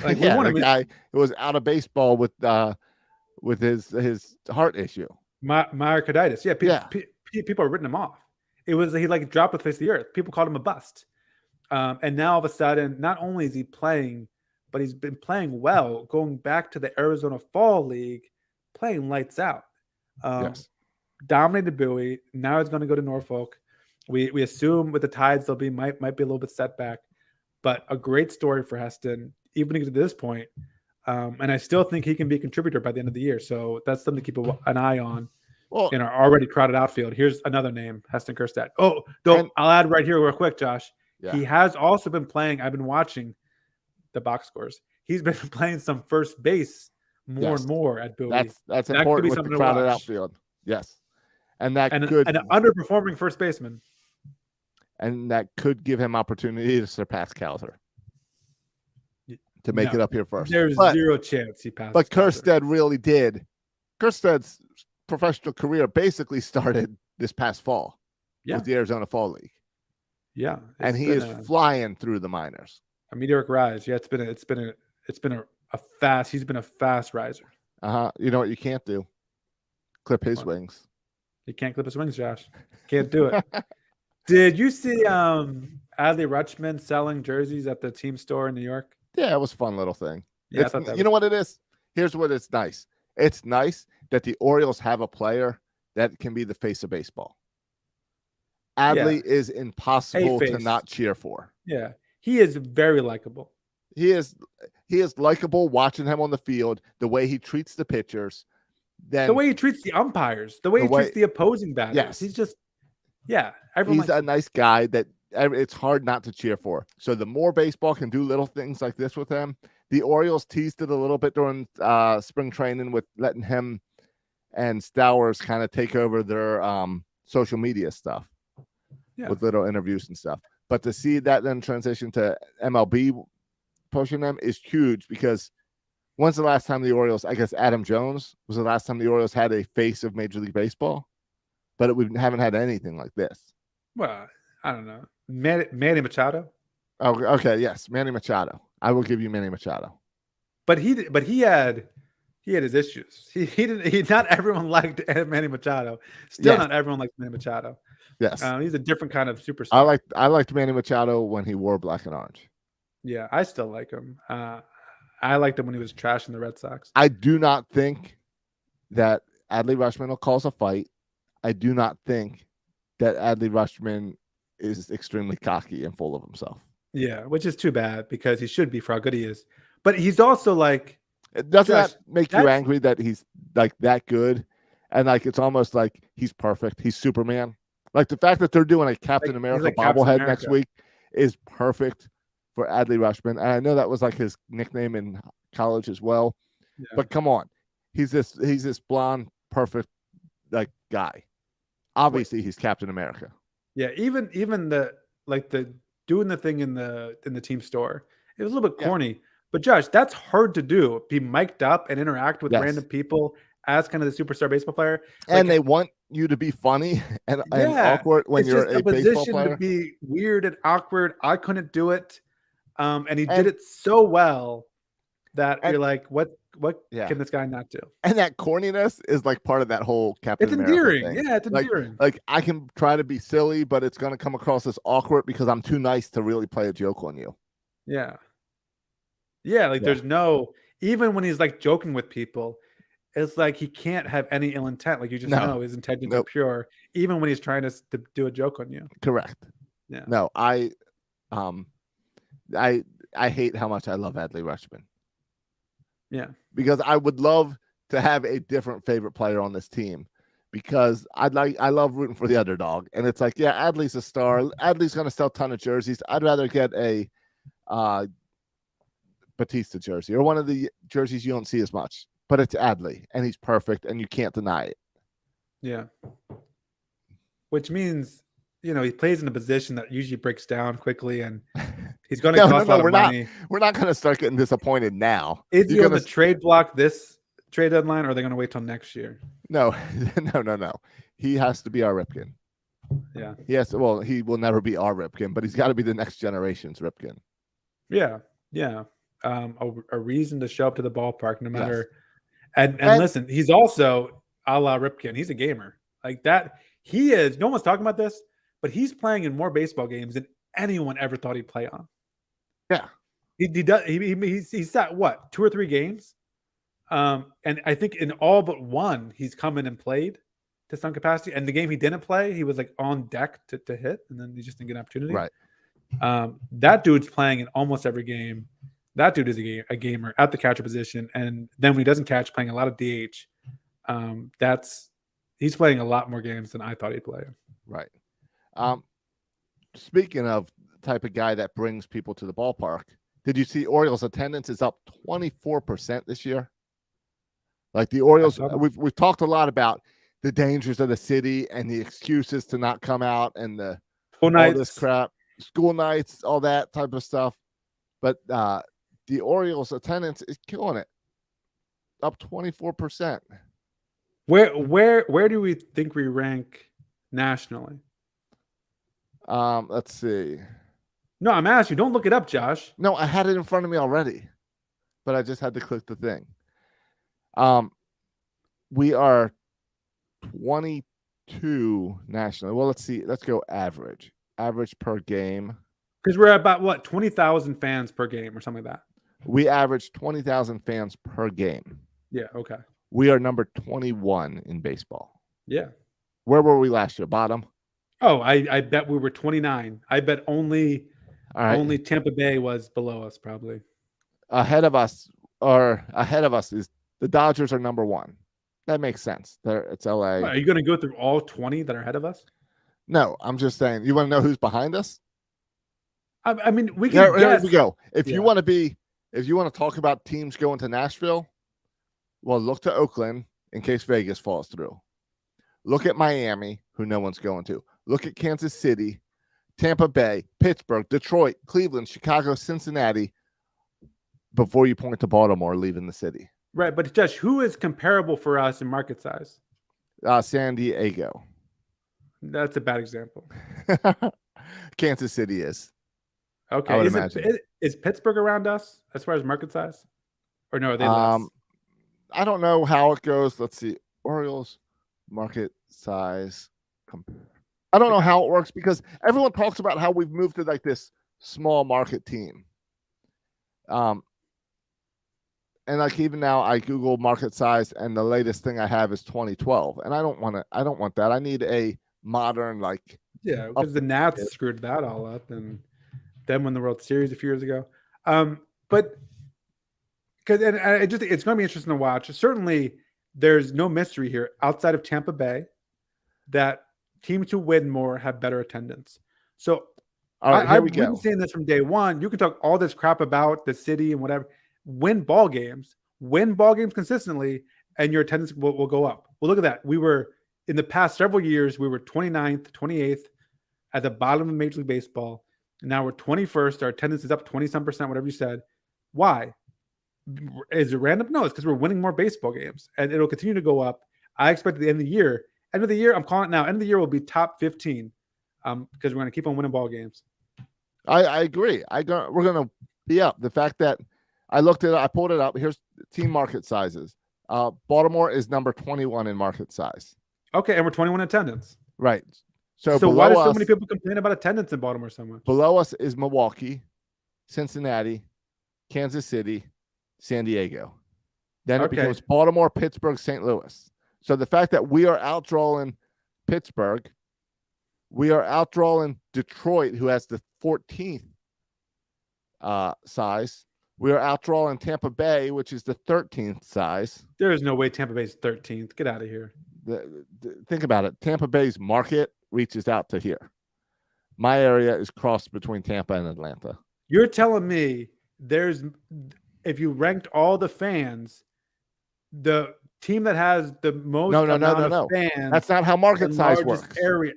Like the guy who was out of baseball with his heart issue, myocarditis. People are written him off. It was he dropped with the face of the earth. People called him a bust. And now all of a sudden, not only is he playing, but he's been playing well, going back to the Arizona Fall League, playing lights out. Dominated Bowie. Now he's going to go to Norfolk. We assume with the Tides they'll be might be a little bit setback, but a great story for Heston, even to get to this point. And I still think he can be a contributor by the end of the year. So that's something to keep an eye on in our already crowded outfield. Here's another name, Heston Kjerstad. I'll add right here real quick, Josh. Yeah. He has also been playing. I've been watching the box scores. He's been playing some first base more and more at Bowie. That's important with the crowded outfield. Yes. And an underperforming first baseman. And that could give him opportunity to surpass Cowser. To make it up here first. There's zero chance he passes. But Kjerstad really did. Kjerstad's professional career basically started this past fall with the Arizona Fall League. Yeah. And he is flying through the minors. A meteoric rise. Yeah, it's been a fast. He's been a fast riser. You know what you can't do? Clip his wings. You can't clip his wings, Josh. Can't do it. Did you see Adley Rutschman selling jerseys at the team store in New York? Yeah, it was a fun little thing. Yeah, you know what it is? Here's what it's nice. It's nice that the Orioles have a player that can be the face of baseball. Adley is impossible to not cheer for. Yeah, he is very likable. He is likable watching him on the field, the way he treats the pitchers. Then the way he treats the umpires, the way he treats the opposing batters. Yes. He's just, he's a nice guy that it's hard not to cheer for. So the more baseball can do little things like this with him, the Orioles teased it a little bit during spring training with letting him and Stowers kind of take over their social media stuff with little interviews and stuff. But to see that then transition to MLB pushing them is huge because when's the last time the Orioles, I guess Adam Jones was the last time the Orioles had a face of Major League Baseball, but we haven't had anything like this. Well, I don't know. Manny Machado? Oh, okay, yes, Manny Machado. I will give you Manny Machado. But he had his issues. He not everyone liked Manny Machado. Still not everyone likes Manny Machado. Yes. He's a different kind of superstar. I liked Manny Machado when he wore black and orange. Yeah, I still like him. I liked him when he was trashing the Red Sox. I do not think that Adley Rutschman will cause a fight. I do not think that Adley Rutschman is extremely cocky and full of himself. Yeah, which is too bad because he should be for how good he is. But he's also like, doesn't that make you angry that he's like that good? And like, it's almost like he's perfect. He's Superman. Like the fact that they're doing a Captain America bobblehead next week is perfect for Adley Rushman. And I know that was like his nickname in college as well. Yeah. But come on. He's this blonde, perfect like guy. Obviously, he's Captain America. Yeah, even the doing the thing in the team store, it was a little bit corny. But Josh, that's hard to do. Be mic'd up and interact with random people as kind of the superstar baseball player. And they want you to be funny and awkward when you're a baseball player. To be weird and awkward. I couldn't do it. And he did it so well that you're like, what can this guy not do? And that corniness is like part of that whole Captain America endearing thing. Yeah, it's endearing. Like I can try to be silly, but it's going to come across as awkward because I'm too nice to really play a joke on you. Yeah. There's no, even when he's like joking with people, it's like he can't have any ill intent. Like you just know his intentions are pure, even when he's trying to do a joke on you. Correct. Yeah. No, I hate how much I love Adley Rushman. Yeah. Because I would love to have a different favorite player on this team because I love rooting for the underdog. And it's like, yeah, Adley's a star. Adley's going to sell a ton of jerseys. I'd rather get a Batista jersey or one of the jerseys you don't see as much, but it's Adley and he's perfect and you can't deny it. Yeah. Which means, he plays in a position that usually breaks down quickly and he's going to cost a lot of money. We're not going to start getting disappointed now. Is he going to trade block this trade deadline or are they going to wait till next year? No. He has to be our Ripken. Yeah. Yes. Well, he will never be our Ripken, but he's got to be the next generation's Ripken. Yeah. Yeah. A reason to show up to the ballpark no matter. Yes. And listen, he's also a la Ripken. He's a gamer like that. He is. No one's talking about this, but he's playing in more baseball games than anyone ever thought he'd play on. Yeah. He does. He's at what, 2 or 3 games? And I think in all but one, he's come in and played to some capacity. And the game he didn't play, he was like on deck to hit, and then he just didn't get an opportunity. Right. That dude's playing in almost every game. That dude is a gamer at the catcher position. And then when he doesn't catch, playing a lot of DH. He's playing a lot more games than I thought he'd play. Right. Speaking of the type of guy that brings people to the ballpark, did you see Orioles attendance is up 24% this year? Like the Orioles, we've talked a lot about the dangers of the city and the excuses to not come out and all this crap, school nights, all that type of stuff. But the Orioles attendance is killing it, up 24%. Where do we think we rank nationally? Let's see. No, I'm asking you. Don't look it up, Josh. No, I had it in front of me already, but I just had to click the thing. We are 22 nationally. Well, let's see. Let's go average per game. Because we're at about what, 20,000 fans per game or something like that. We average 20,000 fans per game. Yeah. Okay. We are number 21 in baseball. Yeah. Where were we last year? Bottom. Oh, I bet we were 29. I bet only Tampa Bay was below us, probably. Ahead of us is the Dodgers are number 1. That makes sense. It's LA. Are you going to go through all 20 that are ahead of us? No, I'm just saying. You want to know who's behind us? I mean, we can. Here we go. If you want to talk about teams going to Nashville, well, look to Oakland in case Vegas falls through. Look at Miami, who no one's going to. Look at Kansas City, Tampa Bay, Pittsburgh, Detroit, Cleveland, Chicago, Cincinnati, before you point to Baltimore leaving the city. Right, but Josh, who is comparable for us in market size? San Diego. That's a bad example. Kansas City is. Okay. Is Pittsburgh around us as far as market size? Or no, are they less? I don't know how it goes. Let's see. Orioles market size. I don't know how it works because everyone talks about how we've moved to like this small market team. And like even now I Google market size and the latest thing I have is 2012. And I don't want that. I need a modern because the Nats screwed that all up and then won the World Series a few years ago. But it's going to be interesting to watch. Certainly there's no mystery here outside of Tampa Bay that teams who win more have better attendance. So All right, here we We've been go. saying this from day one. You can talk all this crap about the city and whatever. Win ball games consistently, and your attendance will go up. Well, look at that. We were in the past several years, we were 29th, 28th at the bottom of Major League Baseball. And now we're 21st. Our attendance is up 20-some%, whatever you said. Why? Is it random? No, it's because we're winning more baseball games, and it'll continue to go up. I expect at the end of the year, I'm calling it now. End of the year will be top 15 because we're going to keep on winning ball games. I agree. We're going to be up. The fact that I pulled it up. Here's team market sizes. Baltimore is number 21 in market size. Okay, and we're 21 attendance. Right. So why do so many people complain about attendance in Baltimore so much? Below us is Milwaukee, Cincinnati, Kansas City, San Diego. Then it becomes Baltimore, Pittsburgh, St. Louis. So the fact that we are outdrawing Pittsburgh, we are outdrawing Detroit, who has the 14th size. We are outdrawing Tampa Bay, which is the 13th size. There is no way Tampa Bay is 13th. Get out of here. Think about it. Tampa Bay's market reaches out to here. My area is crossed between Tampa and Atlanta. You're telling me if you ranked all the fans, the team that has the most no. fans, that's not how market size works. Area.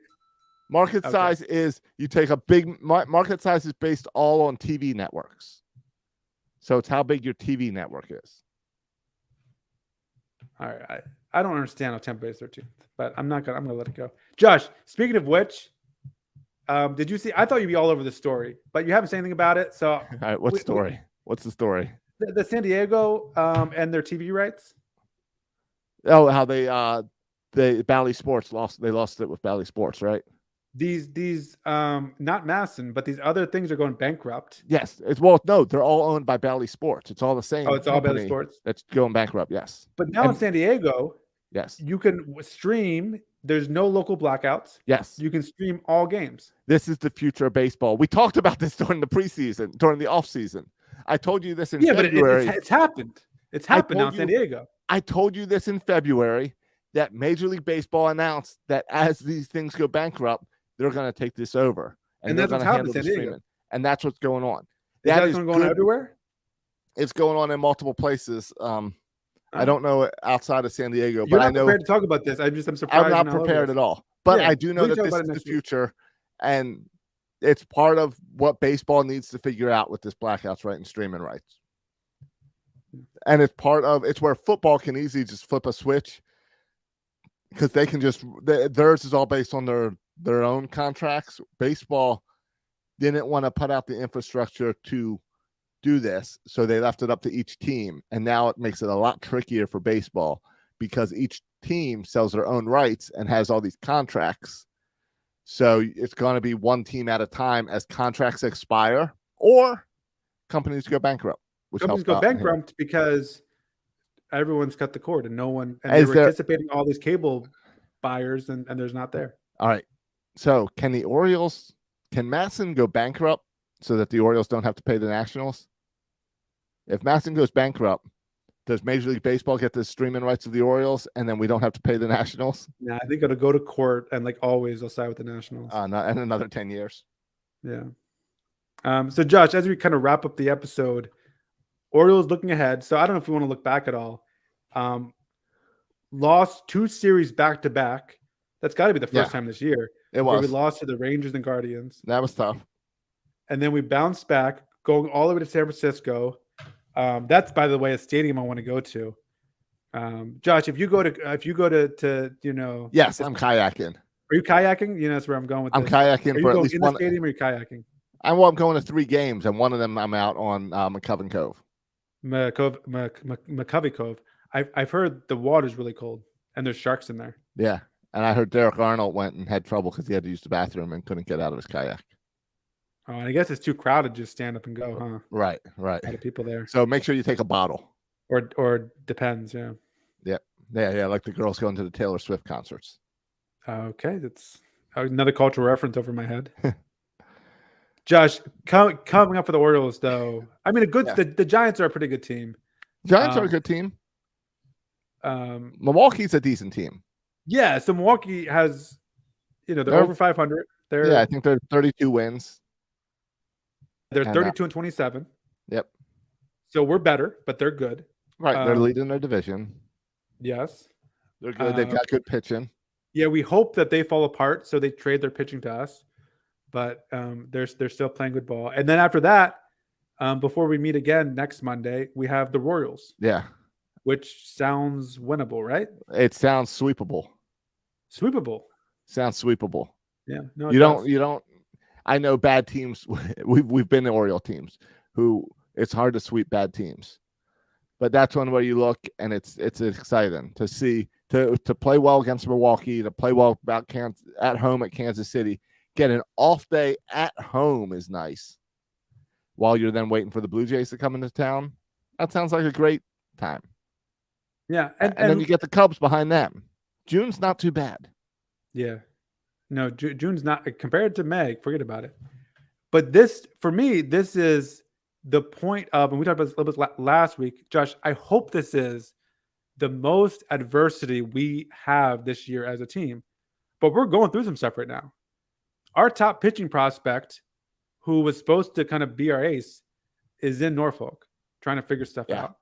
Market size is you take a big market size is based all on TV networks. So it's how big your TV network is. All right. I don't understand how Tampa Bay is 13th, but I'm gonna let it go. Josh, speaking of which, did you see? I thought you'd be all over the story, but you haven't said anything about it. So, all right, what's the story? The San Diego and their TV rights. Oh, how they Bally Sports lost. They lost it with Bally Sports, right? These not Masson, but these other things are going bankrupt. Yes, no, they're all owned by Bally Sports. It's all the same. Oh, it's all Bally Sports. That's going bankrupt. Yes, but now in San Diego, yes, you can stream. There's no local blackouts. Yes, you can stream all games. This is the future of baseball. We talked about this during the preseason, during the off season. I told you this in February. But it's happened. It's happened now in San Diego. I told you this in February that Major League Baseball announced that as these things go bankrupt, they're going to take this over, and they're going to handle the streaming. And that's what's going on. That is going on everywhere? It's going on in multiple places. I don't know outside of San Diego, but I know. You're not prepared to talk about this. I'm surprised. I'm not prepared at all. But I do know that this is the future, and it's part of what baseball needs to figure out with this blackouts right and streaming rights. And it's where football can easily just flip a switch because they can theirs is all based on their own contracts. Baseball didn't want to put out the infrastructure to do this, so they left it up to each team, and now it makes it a lot trickier for baseball because each team sells their own rights and has all these contracts. So it's going to be one team at a time as contracts expire or companies go bankrupt. Companies go bankrupt because everyone's cut the cord and no one, and they were anticipating all these cable buyers and there's not there. All right. So can Masson go bankrupt so that the Orioles don't have to pay the Nationals? If Masson goes bankrupt, does Major League Baseball get the streaming rights of the Orioles and then we don't have to pay the Nationals? Yeah, I think it'll go to court and like always they'll side with the Nationals. Not in another 10 years. Yeah. So Josh, as we kind of wrap up the episode, Orioles looking ahead. So I don't know if you want to look back at all. Lost 2 series back to back. That's got to be the first time this year. It was. We lost to the Rangers and Guardians. That was tough. And then we bounced back, going all the way to San Francisco. That's, by the way, a stadium I want to go to. Josh, if you go to yes, I'm kayaking. Are you kayaking? That's where I'm going with this. I'm kayaking for at least one. In the stadium, or are you kayaking? I'm going to 3 games, and one of them I'm out on McCovey Cove. McCovey Cove. I've heard the water's really cold, and there's sharks in there. Yeah, and I heard Derek Arnold went and had trouble because he had to use the bathroom and couldn't get out of his kayak. Oh, and I guess it's too crowded to just stand up and go, huh? Right. A lot of people there. So make sure you take a bottle. Or depends, yeah. Yeah, like the girls going to the Taylor Swift concerts. Okay, that's another cultural reference over my head. Josh, coming up for the Orioles, though. I mean, the Giants are a pretty good team. Giants are a good team. Milwaukee's a decent team. Yeah, so Milwaukee has, they're over 500. I think they're 32 wins. they're 32-27. Yep. So we're better, but they're good. Right. They're leading their division. Yes. They're good. They've got good pitching. Yeah, we hope that they fall apart, so they trade their pitching to us. But they're still playing good ball. And then after that, before we meet again next Monday, we have the Royals. Yeah. Which sounds winnable, right? It sounds sweepable. Sweepable. Sounds sweepable. Yeah. No, you don't. I know bad teams. We've been the Oriole teams who it's hard to sweep bad teams, but that's one where you look and it's exciting to see to play well against Milwaukee, to play well at home at Kansas City. Get an off day at home is nice. While you're then waiting for the Blue Jays to come into town, that sounds like a great time. Yeah, and then you get the Cubs behind them. June's not too bad. Yeah. No, June's not compared to May. Forget about it. But this, for me, this is the point of, and we talked about this a little bit last week, Josh. I hope this is the most adversity we have this year as a team. But we're going through some stuff right now. Our top pitching prospect, who was supposed to kind of be our ace, is in Norfolk trying to figure stuff out.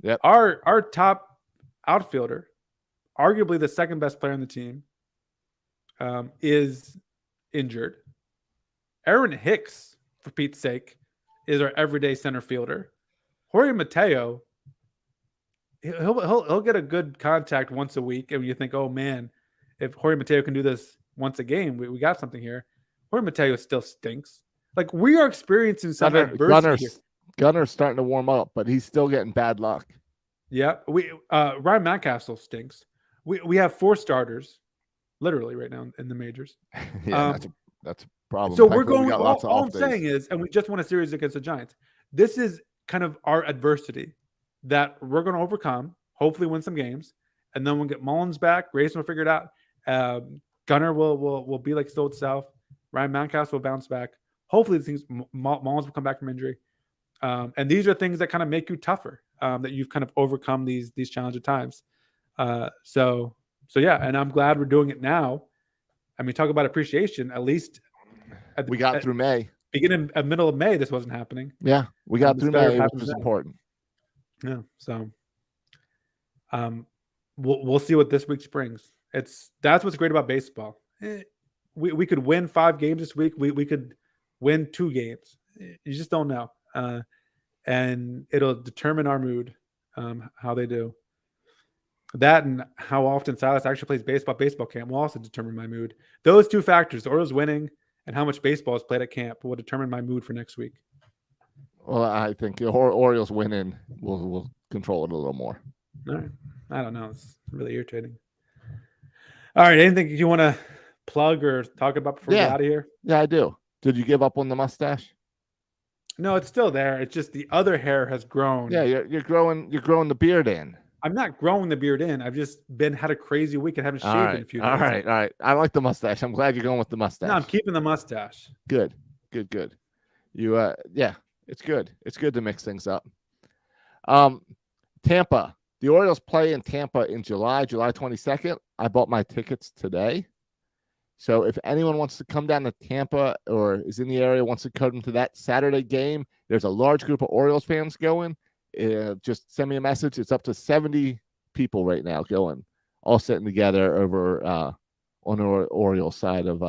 Yep. Our top outfielder, arguably the second best player on the team, is injured. Aaron Hicks, for Pete's sake, is our everyday center fielder. Jorge Mateo, he'll get a good contact once a week, and you think, oh man, if Jorge Mateo can do this once a game, we got something here. Jorge Mateo still stinks. Like, we are experiencing some adversity. Gunner's starting to warm up, but he's still getting bad luck. Yeah, Ryan Mountcastle stinks. We have 4 starters, literally right now in the majors. Yeah, that's a problem. So we're going. All I'm saying is, and we just won a series against the Giants. This is kind of our adversity that we're going to overcome. Hopefully, win some games, and then we'll get Mullins back. Grayson will figure it out. Gunner will be like Stolt South. Ryan Mountcastle will bounce back. Hopefully, Mullins will come back from injury. And these are things that kind of make you tougher. That you've kind of overcome these challenging times. So yeah, and I'm glad we're doing it now. I mean, talk about appreciation. At least we got through May. Beginning of middle of May, this wasn't happening. Yeah, we got through May, which was important. Yeah, so we'll see what this week brings. That's what's great about baseball. We could win 5 games this week. We could win 2 games. You just don't know, and it'll determine our mood, how they do. That and how often Silas actually plays baseball camp will also determine my mood. Those 2 factors, the Orioles winning and how much baseball is played at camp, will determine my mood for next week. Well, I think the Orioles winning will control it a little more. All right. I don't know. It's really irritating. All right. Anything you want to plug or talk about before we get out of here? Yeah, I do. Did you give up on the mustache? No, it's still there. It's just the other hair has grown. Yeah, you're growing the beard in. I'm not growing the beard in. I've just had a crazy week and haven't shaved in a few days. All right. I like the mustache. I'm glad you're going with the mustache. No, I'm keeping the mustache. Good. You it's good. It's good to mix things up. Tampa. The Orioles play in Tampa in July 22nd. I bought my tickets today. So if anyone wants to come down to Tampa or is in the area, wants to come to that Saturday game, there's a large group of Orioles fans going. Just send me a message. It's up to 70 people right now going, all sitting together over on the Orioles side of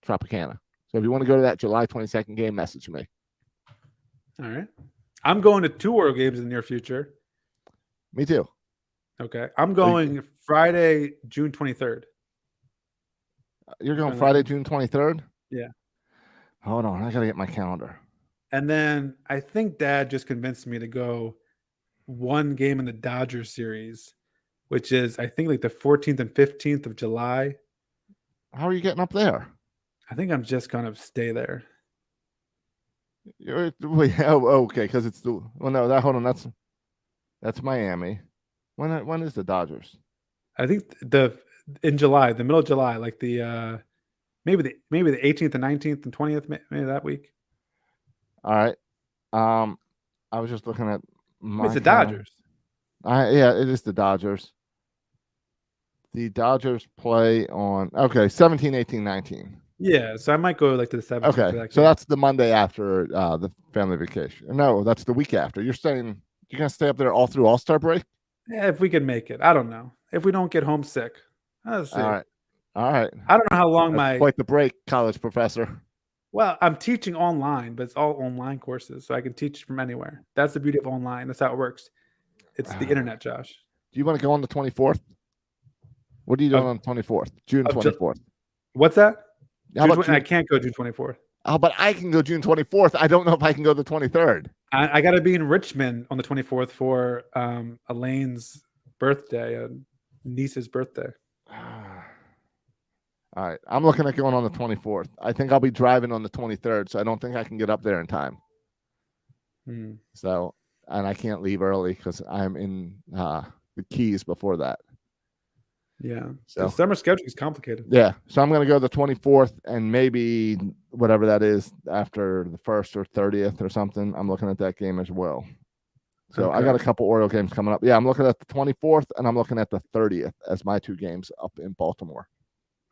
Tropicana. So if you want to go to that July 22nd game, message me. All right. I'm going to 2 Oriole games in the near future. Me too. Okay. I'm going Friday, June 23rd. You're going Friday, June 23rd? Yeah. Hold on. I got to get my calendar. And then I think Dad just convinced me to go 1 game in the Dodgers series, which is, I think, like the 14th and 15th of July. How are you getting up there? I think I'm just going to stay there. Okay, because it's the hold on, that's Miami. When is the Dodgers? I think in July, the middle of July, like the maybe the 18th and 19th and 20th, maybe that week. All right. I was just looking at it's the Dodgers. Yeah, it is the Dodgers. The Dodgers play on 17, 18, 19. Yeah, so I might go like to the 17th. for Okay, that so game. that's the Monday after the family vacation. No, that's the week after. You're saying you're gonna stay up there all through All-Star break? Yeah, if we can make it. I don't know. If we don't get homesick. Let's see. All right. All right. I don't know how long That's quite the break, college professor. well, I'm teaching online, but it's all online courses, so I can teach from anywhere. That's the beauty of online. That's how it works. It's the internet, Josh. Do you want to go on the 24th? What are you doing Of- on the 24th? June of Ju- 24th. What's that? How about I June, can't go June 24th. oh, but I can go June 24th. I don't know if I can go the 23rd. I got to be in Richmond on the 24th for Elaine's birthday, niece's birthday. All right. I'm looking at going on the 24th. I think I'll be driving on the 23rd, so I don't think I can get up there in time. Hmm. So, and I can't leave early because I'm in the Keys before that. Yeah. So- The summer schedule is complicated. Yeah. So I'm going to go the 24th and maybe whatever that is after the 1st or 30th or something. I'm looking at that game as well. So I got a Okay. couple Oriole games coming up. Yeah, I'm looking at the 24th and I'm looking at the 30th as my two games up in Baltimore.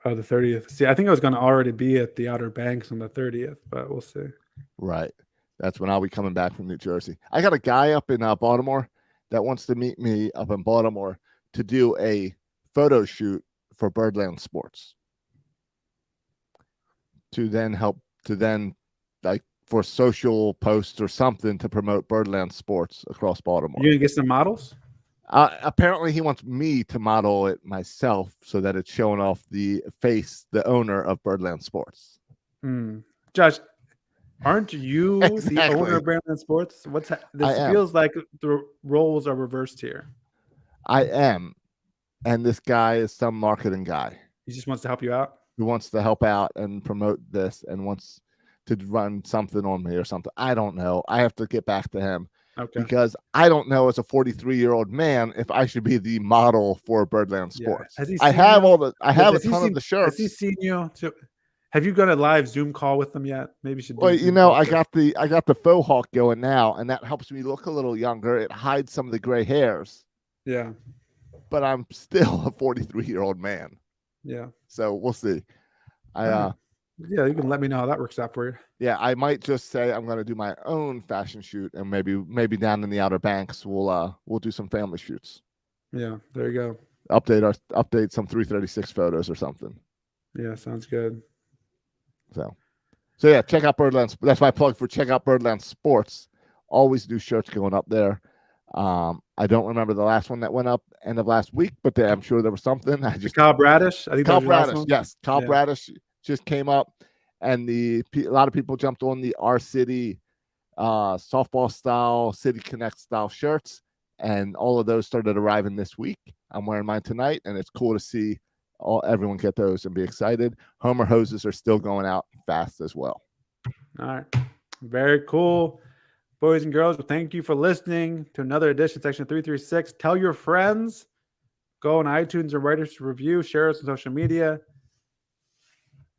Oh, the 30th. See, I think I was going to already be at the Outer Banks on the 30th, but we'll see. Right. That's when I'll be coming back from New Jersey. I got a guy up in Baltimore that wants to meet me up in Baltimore to do a photo shoot for Birdland Sports. To then like for social posts or something to promote Birdland Sports across Baltimore. You going to get some models? Apparently he wants me to model it myself so that it's showing off the owner of Birdland Sports. Josh, aren't you Exactly. the owner of Birdland Sports? This I am. feels like the roles are reversed here. I am. And this guy is some marketing guy He just wants to help you out. who wants to help out and promote this and wants to run something on me or something. I don't know. I have to get back to him Okay. because I don't know as a 43-year-old man if I should be the model for Birdland Yeah. Sports. Has he I seen have you? I have a Has he ton seen- of the Has shirts. he seen you? Have you got a live Zoom call with them yet? Maybe you should. Do a Well, Zoom I call got the faux hawk going now, and that helps me look a little younger. It hides some of the gray hairs, Yeah. but I'm still a 43-year-old man. Yeah. So we'll see. Yeah, you can let me know how that works out for you. Yeah, I might just say I'm going to do my own fashion shoot, and maybe down in the Outer Banks we'll do some family shoots. Yeah, there you go. Update some 336 photos or something. Yeah, sounds good. So yeah, check out Birdland. That's my plug for check out Birdland Sports. Always new shirts going up there. I don't remember the last one that went up end of last week, but I'm sure there was something. Kyle Bradish. I think that Kyle was your last Bradish, one? yes, Kyle Yeah. Bradish just came up, and a lot of people jumped on the R City softball style, City Connect style shirts, and all of those started arriving this week. I'm wearing mine tonight, and it's cool to see everyone get those and be excited. Homer hoses are still going out fast as well. All right. Very cool. Boys and girls, well, thank you for listening to another edition, Section 336. Tell your friends. Go on iTunes and write us a review. Share us on social media.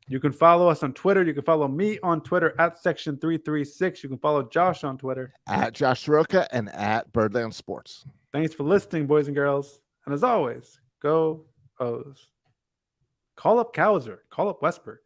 You can follow us on Twitter. You can follow me on Twitter at Section 336. You can follow Josh on Twitter. At Josh Soroka and at Birdland Sports. Thanks for listening, boys and girls. And as always, go O's. Call up Cowser. Call up Westbrook.